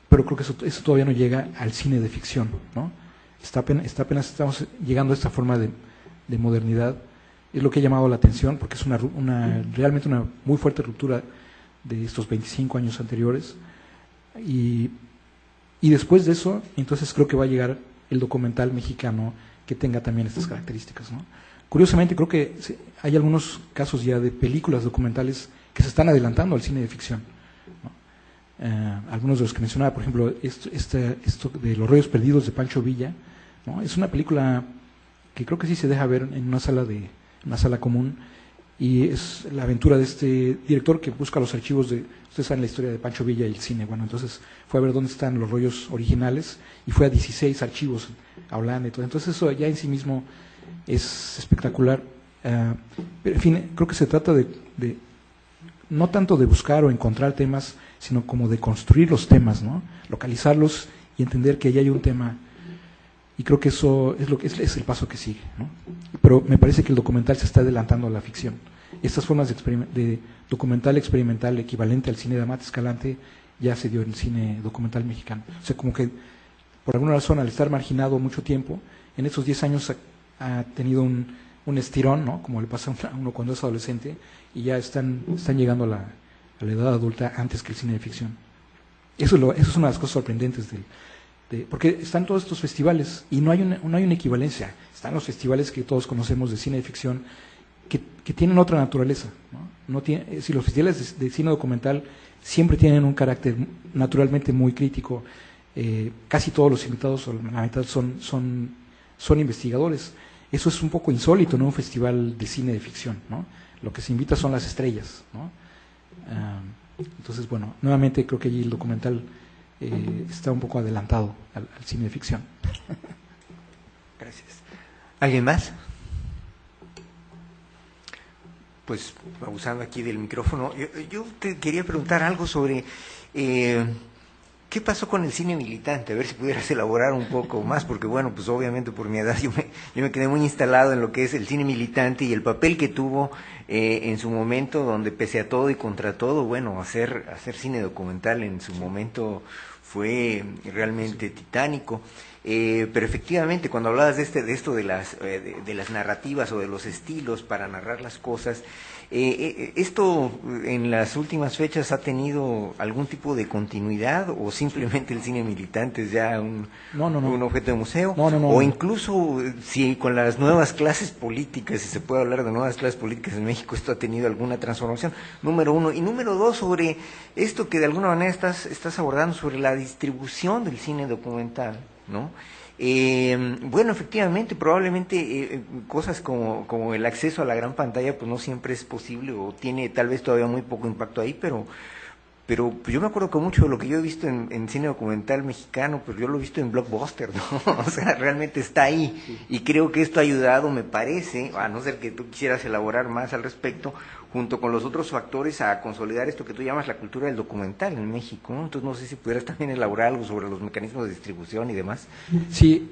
Pero creo que eso todavía no llega al cine de ficción, ¿no? Apenas estamos llegando a esta forma de modernidad. Es lo que ha llamado la atención, porque es realmente una muy fuerte ruptura de estos 25 años anteriores. Y después de eso, entonces creo que va a llegar el documental mexicano que tenga también estas características, ¿no? Curiosamente, creo que hay algunos casos ya de películas documentales que se están adelantando al cine de ficción, ¿no? Algunos de los que mencionaba, por ejemplo, esto de Los Rollos Perdidos de Pancho Villa, ¿no? Es una película que creo que sí se deja ver en una sala común, y es la aventura de este director que busca los archivos ustedes saben la historia de Pancho Villa y el cine. Bueno, entonces fue a ver dónde están los rollos originales y fue a 16 archivos a Holanda y todo. Entonces eso ya en sí mismo es espectacular. Pero en fin, creo que se trata de no tanto de buscar o encontrar temas, sino como de construir los temas, ¿no?, localizarlos y entender que allá hay un tema. Y creo que eso es el paso que sigue, ¿no? Pero me parece que el documental se está adelantando a la ficción. Estas formas de documental experimental equivalente al cine de Amat Escalante ya se dio en el cine documental mexicano. O sea, como que por alguna razón, al estar marginado mucho tiempo, en esos 10 años ha tenido un estirón, ¿no?, como le pasa a uno cuando es adolescente, y ya están llegando a la edad adulta antes que el cine de ficción. Eso es una de las cosas sorprendentes porque están todos estos festivales y no hay una equivalencia. Están los festivales que todos conocemos de cine de ficción que tienen otra naturaleza, ¿no? Si los festivales de cine documental siempre tienen un carácter naturalmente muy crítico. Casi todos los invitados, o la mitad, son investigadores. Eso es un poco insólito, ¿no?, un festival de cine de ficción, ¿no? Lo que se invita son las estrellas, ¿no? Entonces, bueno, nuevamente creo que allí el documental está un poco adelantado al cine de ficción. Gracias. ¿Alguien más? Pues, abusando aquí del micrófono, yo te quería preguntar algo sobre qué pasó con el cine militante, a ver si pudieras elaborar un poco más, porque bueno, pues obviamente por mi edad yo me quedé muy instalado en lo que es el cine militante y el papel que tuvo en su momento, donde pese a todo y contra todo, bueno, hacer cine documental en su momento fue realmente titánico. Pero efectivamente, cuando hablabas de esto de las narrativas o de los estilos para narrar las cosas, ¿esto en las últimas fechas ha tenido algún tipo de continuidad o simplemente el cine militante es ya un objeto de museo? O incluso si con las nuevas clases políticas, si se puede hablar de nuevas clases políticas en México, esto ha tenido alguna transformación, número uno. Y número dos, sobre esto que de alguna manera estás abordando sobre la distribución del cine documental, ¿no? Bueno, efectivamente, probablemente cosas como el acceso a la gran pantalla pues no siempre es posible o tiene tal vez todavía muy poco impacto ahí, pero yo me acuerdo que mucho de lo que yo he visto en cine documental mexicano, pues yo lo he visto en Blockbuster, ¿no? O sea, realmente está ahí, y creo que esto ha ayudado, me parece, a no ser que tú quisieras elaborar más al respecto, junto con los otros factores, a consolidar esto que tú llamas la cultura del documental en México, ¿no? Entonces no sé si pudieras también elaborar algo sobre los mecanismos de distribución y demás. Sí,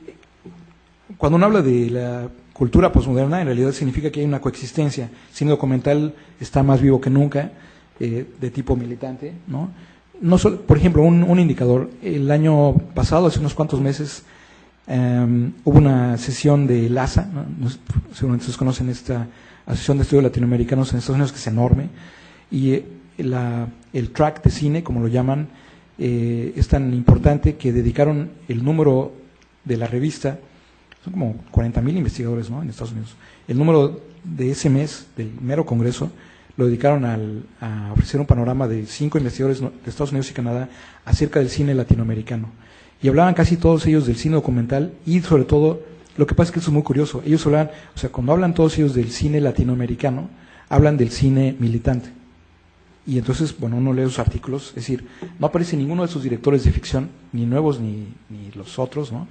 cuando uno habla de la cultura posmoderna, en realidad significa que hay una coexistencia. El cine documental está más vivo que nunca, de tipo militante, ¿no? No solo, por ejemplo, un indicador, el año pasado, hace unos cuantos meses, hubo una sesión de LASA, ¿no? Seguramente ustedes conocen esta Asociación de Estudios Latinoamericanos en Estados Unidos, que es enorme, y el track de cine, como lo llaman, es tan importante que dedicaron el número de la revista, son como 40,000 investigadores, ¿no?, en Estados Unidos, el número de ese mes, del mero congreso, lo dedicaron a ofrecer un panorama de 5 investigadores de Estados Unidos y Canadá acerca del cine latinoamericano. Y hablaban casi todos ellos del cine documental y sobre todo, lo que pasa es que eso es muy curioso, ellos hablan, o sea, cuando hablan todos ellos del cine latinoamericano, hablan del cine militante. Y entonces, bueno, uno lee sus artículos, es decir, no aparece ninguno de sus directores de ficción, ni nuevos ni los otros, ¿no?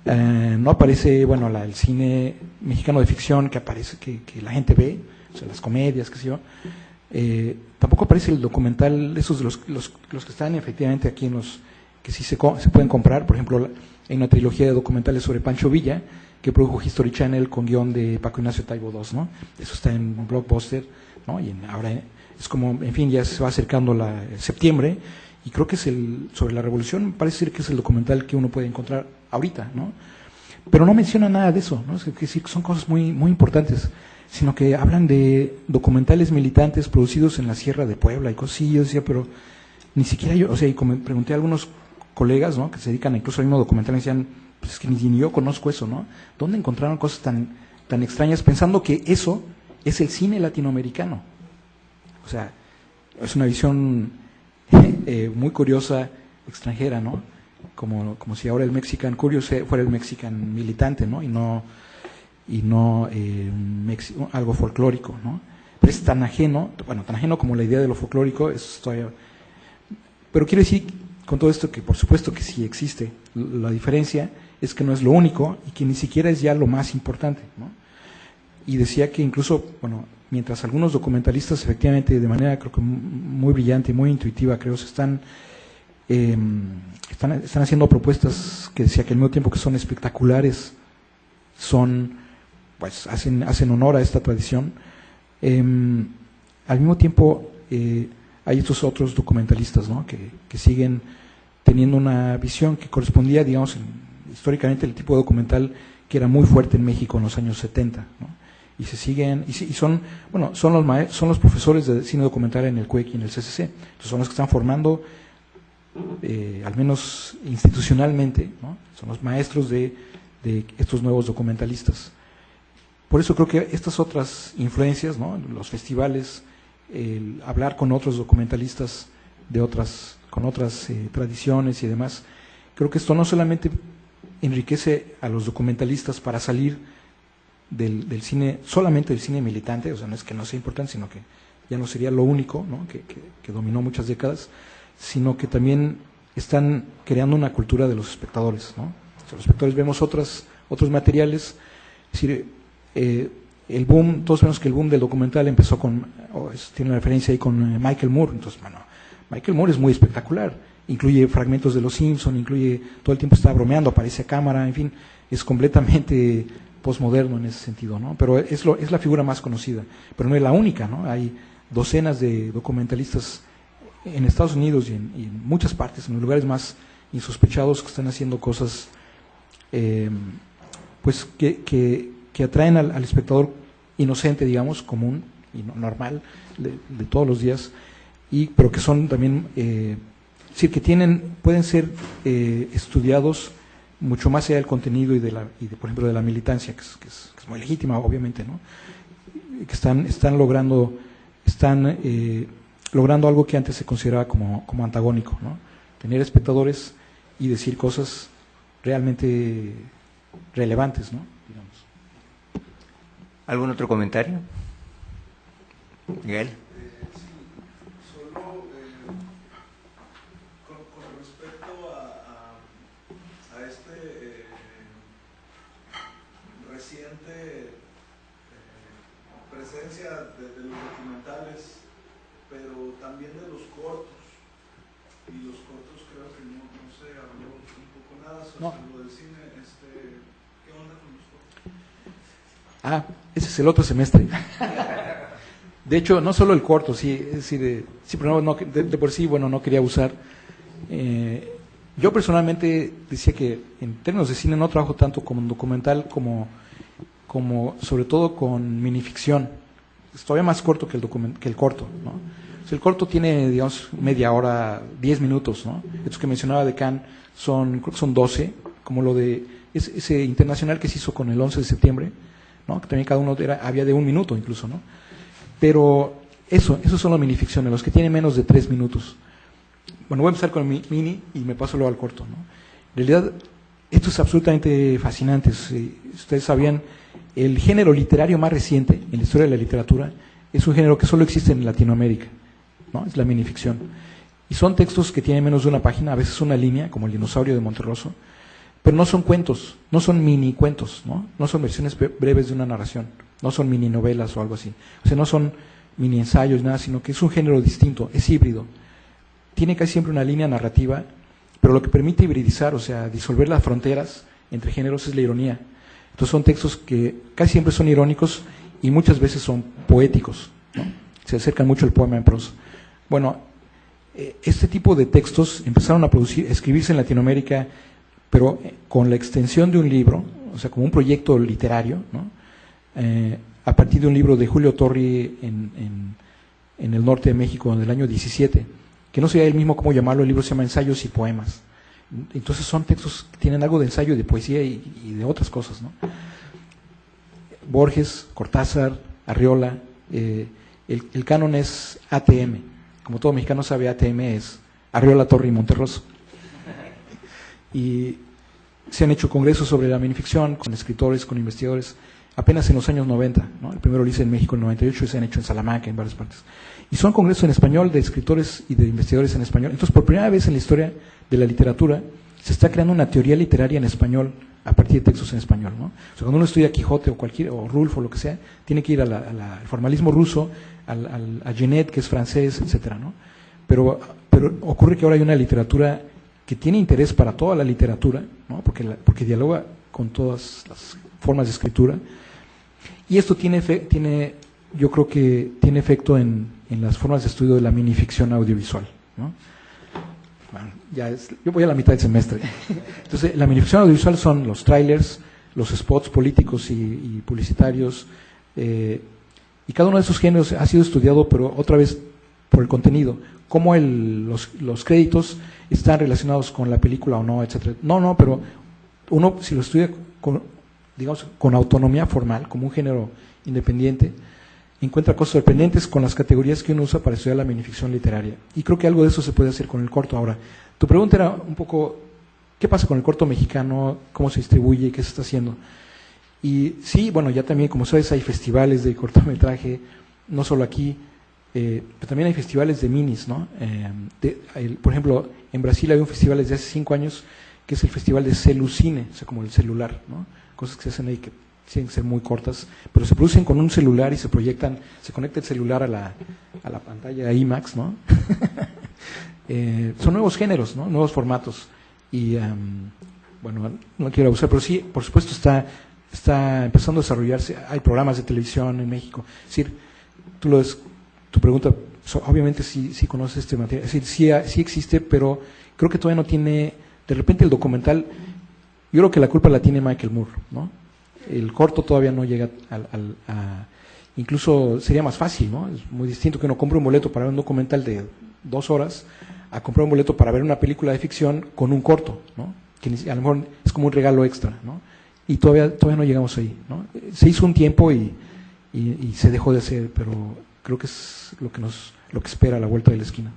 No aparece, bueno, el cine mexicano de ficción que aparece, que la gente ve, o sea, las comedias, qué sé yo. Tampoco aparece el documental, esos de los que están efectivamente aquí en los que sí se pueden comprar. Por ejemplo, hay una trilogía de documentales sobre Pancho Villa que produjo History Channel con guión de Paco Ignacio Taibo II, ¿no? Eso está en Blockbuster, ¿no? Y ahora es como, en fin, ya se va acercando septiembre, y creo que es sobre la revolución, parece ser que es el documental que uno puede encontrar ahorita, ¿no? Pero no menciona nada de eso, ¿no? Es decir, son cosas muy, muy importantes, sino que hablan de documentales militantes producidos en la Sierra de Puebla y cosas así. Yo decía, pero ni siquiera yo, o sea, y como pregunté a algunos colegas, ¿no?, que se dedican incluso al mismo documental, me decían, pues es que ni yo conozco eso, ¿no? ¿Dónde encontraron cosas tan extrañas pensando que eso es el cine latinoamericano? O sea, es una visión muy curiosa, extranjera, ¿no? Como si ahora el Mexican Curious fuera el Mexican militante, ¿no? Y no algo folclórico, ¿no? Pero es tan ajeno, bueno, tan ajeno como la idea de lo folclórico, es todavía. Pero quiero decir con todo esto que por supuesto que sí existe. La diferencia es que no es lo único y que ni siquiera es ya lo más importante, ¿no? Y decía que incluso, bueno, mientras algunos documentalistas efectivamente de manera creo que muy brillante, muy intuitiva, creo, están haciendo propuestas que decía que al mismo tiempo que son espectaculares, pues hacen honor a esta tradición. Al mismo tiempo hay estos otros documentalistas, ¿no?, que siguen teniendo una visión que correspondía, digamos, históricamente el tipo de documental que era muy fuerte en México en los años 70, ¿no? Y se siguen, y son los profesores de cine documental en el CUEC y en el CCC. Entonces son los que están formando, al menos institucionalmente, ¿no?, son los maestros de estos nuevos documentalistas. Por eso creo que estas otras influencias, ¿no?, los festivales, el hablar con otros documentalistas con otras tradiciones y demás, creo que esto no solamente enriquece a los documentalistas para salir del cine, solamente del cine militante, o sea, no es que no sea importante, sino que ya no sería lo único, ¿no?, que dominó muchas décadas, sino que también están creando una cultura de los espectadores, ¿no? O sea, los espectadores vemos otros materiales, es decir, el boom, todos sabemos que el boom del documental empezó tiene una referencia ahí con Michael Moore. Entonces, bueno, Michael Moore es muy espectacular, incluye fragmentos de Los Simpson, incluye, todo el tiempo está bromeando, aparece a cámara, en fin, es completamente posmoderno en ese sentido, ¿no? Pero es la figura más conocida, pero no es la única, ¿no? Hay docenas de documentalistas en Estados Unidos y en muchas partes, en los lugares más insospechados, que están haciendo cosas pues que atraen al espectador inocente, digamos, común y normal de todos los días, pero que son también, es decir, que pueden ser estudiados mucho más allá del contenido y por ejemplo, de la militancia, que es muy legítima, obviamente, ¿no? Que están logrando algo que antes se consideraba como antagónico, ¿no? Tener espectadores y decir cosas realmente relevantes, ¿no? Digamos. ¿Algún otro comentario? Miguel. Presencia de los documentales, pero también de los cortos, y los cortos creo que no se habló un poco nada sobre lo del cine. ¿Qué onda con los cortos? Ese es el otro semestre. De hecho, no solo el corto, pero de por sí, bueno, no quería usar. Yo personalmente decía que en términos de cine no trabajo tanto como un documental como sobre todo con minificción. Es todavía más corto que el corto, ¿no? O sea, el corto tiene, digamos, media hora, 10 minutos, ¿no? Estos que mencionaba de Cannes son 12, como lo de ese internacional que se hizo con el 11 de septiembre, ¿no? Que también cada uno había de 1 minuto incluso, ¿no? Pero esos son las minificciones, los que tienen menos de 3 minutos. Bueno, voy a empezar con el mini y me paso luego al corto, ¿no? En realidad, esto es absolutamente fascinante. Si ustedes sabían, el género literario más reciente en la historia de la literatura es un género que solo existe en Latinoamérica, ¿no? Es la minificción. Y son textos que tienen menos de una página, a veces una línea, como El dinosaurio de Monterroso, pero no son cuentos, no son mini cuentos, ¿no? No son versiones breves de una narración, no son mini novelas o algo así. O sea, no son mini ensayos, nada, sino que es un género distinto, es híbrido. Tiene casi siempre una línea narrativa, pero lo que permite hibridizar, o sea, disolver las fronteras entre géneros es la ironía. Entonces son textos que casi siempre son irónicos y muchas veces son poéticos, ¿no? Se acercan mucho al poema en prosa. Bueno, este tipo de textos empezaron a escribirse en Latinoamérica, pero con la extensión de un libro, o sea, como un proyecto literario, ¿no? A partir de un libro de Julio Torri en el norte de México, en el año 17, que no sé él mismo cómo llamarlo, el libro se llama Ensayos y Poemas. Entonces son textos que tienen algo de ensayo, de poesía y de otras cosas, ¿no? Borges, Cortázar, Arriola, el canon es ATM. Como todo mexicano sabe, ATM es Arriola, Torri y Monterroso. Y se han hecho congresos sobre la minificción con escritores, con investigadores, apenas en los años 90, ¿no? El primero lo hice en México en el 98 y se han hecho en Salamanca, en varias partes. Y son congresos en español de escritores y de investigadores en español. Entonces, por primera vez en la historia de la literatura, se está creando una teoría literaria en español a partir de textos en español, ¿no? O sea, cuando uno estudia Quijote o Rulfo o lo que sea, tiene que ir al formalismo ruso, a Genet, que es francés, etcétera, ¿no? Pero ocurre que ahora hay una literatura que tiene interés para toda la literatura, ¿no? Porque dialoga con todas las formas de escritura, y esto yo creo que tiene efecto en las formas de estudio de la minificción audiovisual, ¿no? Bueno, yo voy a la mitad del semestre. Entonces, la minificción audiovisual son los trailers, los spots políticos y publicitarios, y cada uno de esos géneros ha sido estudiado, pero otra vez por el contenido, cómo los créditos están relacionados con la película o no, etcétera. No, pero uno, si lo estudia con autonomía formal, como un género independiente, encuentra cosas sorprendentes con las categorías que uno usa para estudiar la minificción literaria. Y creo que algo de eso se puede hacer con el corto. Ahora, tu pregunta era un poco, ¿qué pasa con el corto mexicano? ¿Cómo se distribuye? ¿Qué se está haciendo? Y sí, bueno, ya también, como sabes, hay festivales de cortometraje, no solo aquí, pero también hay festivales de minis, ¿no? Por ejemplo, en Brasil hay un festival desde hace 5 años que es el festival de Celucine, o sea, como el celular, ¿no? Cosas que se hacen ahí que tienen que ser muy cortas, pero se producen con un celular y se proyectan, se conecta el celular a la pantalla IMAX, ¿no? Son nuevos géneros, ¿no? Nuevos formatos. Y, bueno, no quiero abusar, pero sí, por supuesto está empezando a desarrollarse. Hay programas de televisión en México. Es decir, tu pregunta, obviamente sí conoces este material. Es decir, sí existe, pero creo que todavía no tiene. De repente el documental Yo creo que la culpa la tiene Michael Moore, ¿no? El corto todavía no llega incluso sería más fácil, ¿no? Es muy distinto que uno compre un boleto para ver un documental de 2 horas a comprar un boleto para ver una película de ficción con un corto, ¿no? Que a lo mejor es como un regalo extra, ¿no? Y todavía no llegamos ahí, ¿no? Se hizo un tiempo y se dejó de hacer, pero creo que es lo que espera a la vuelta de la esquina.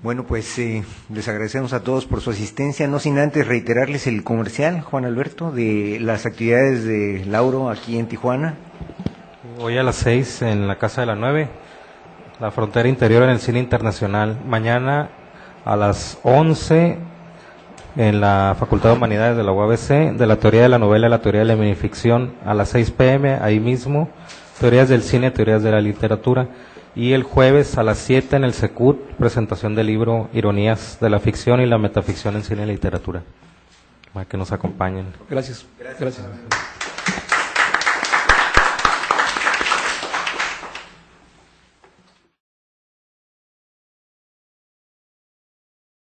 Bueno, pues les agradecemos a todos por su asistencia, no sin antes reiterarles el comercial, Juan Alberto, de las actividades de Lauro aquí en Tijuana. Hoy a las 6 en la Casa de la 9, la Frontera Interior en el Cine Internacional. Mañana a las 11 en la Facultad de Humanidades de la UABC, de la teoría de la novela y la teoría de la minificción. A las 6 p.m. ahí mismo, teorías del cine, teorías de la literatura. Y el jueves a las 7 en el Secut, presentación del libro Ironías de la ficción y la metaficción en cine y literatura. Para que nos acompañen. Gracias.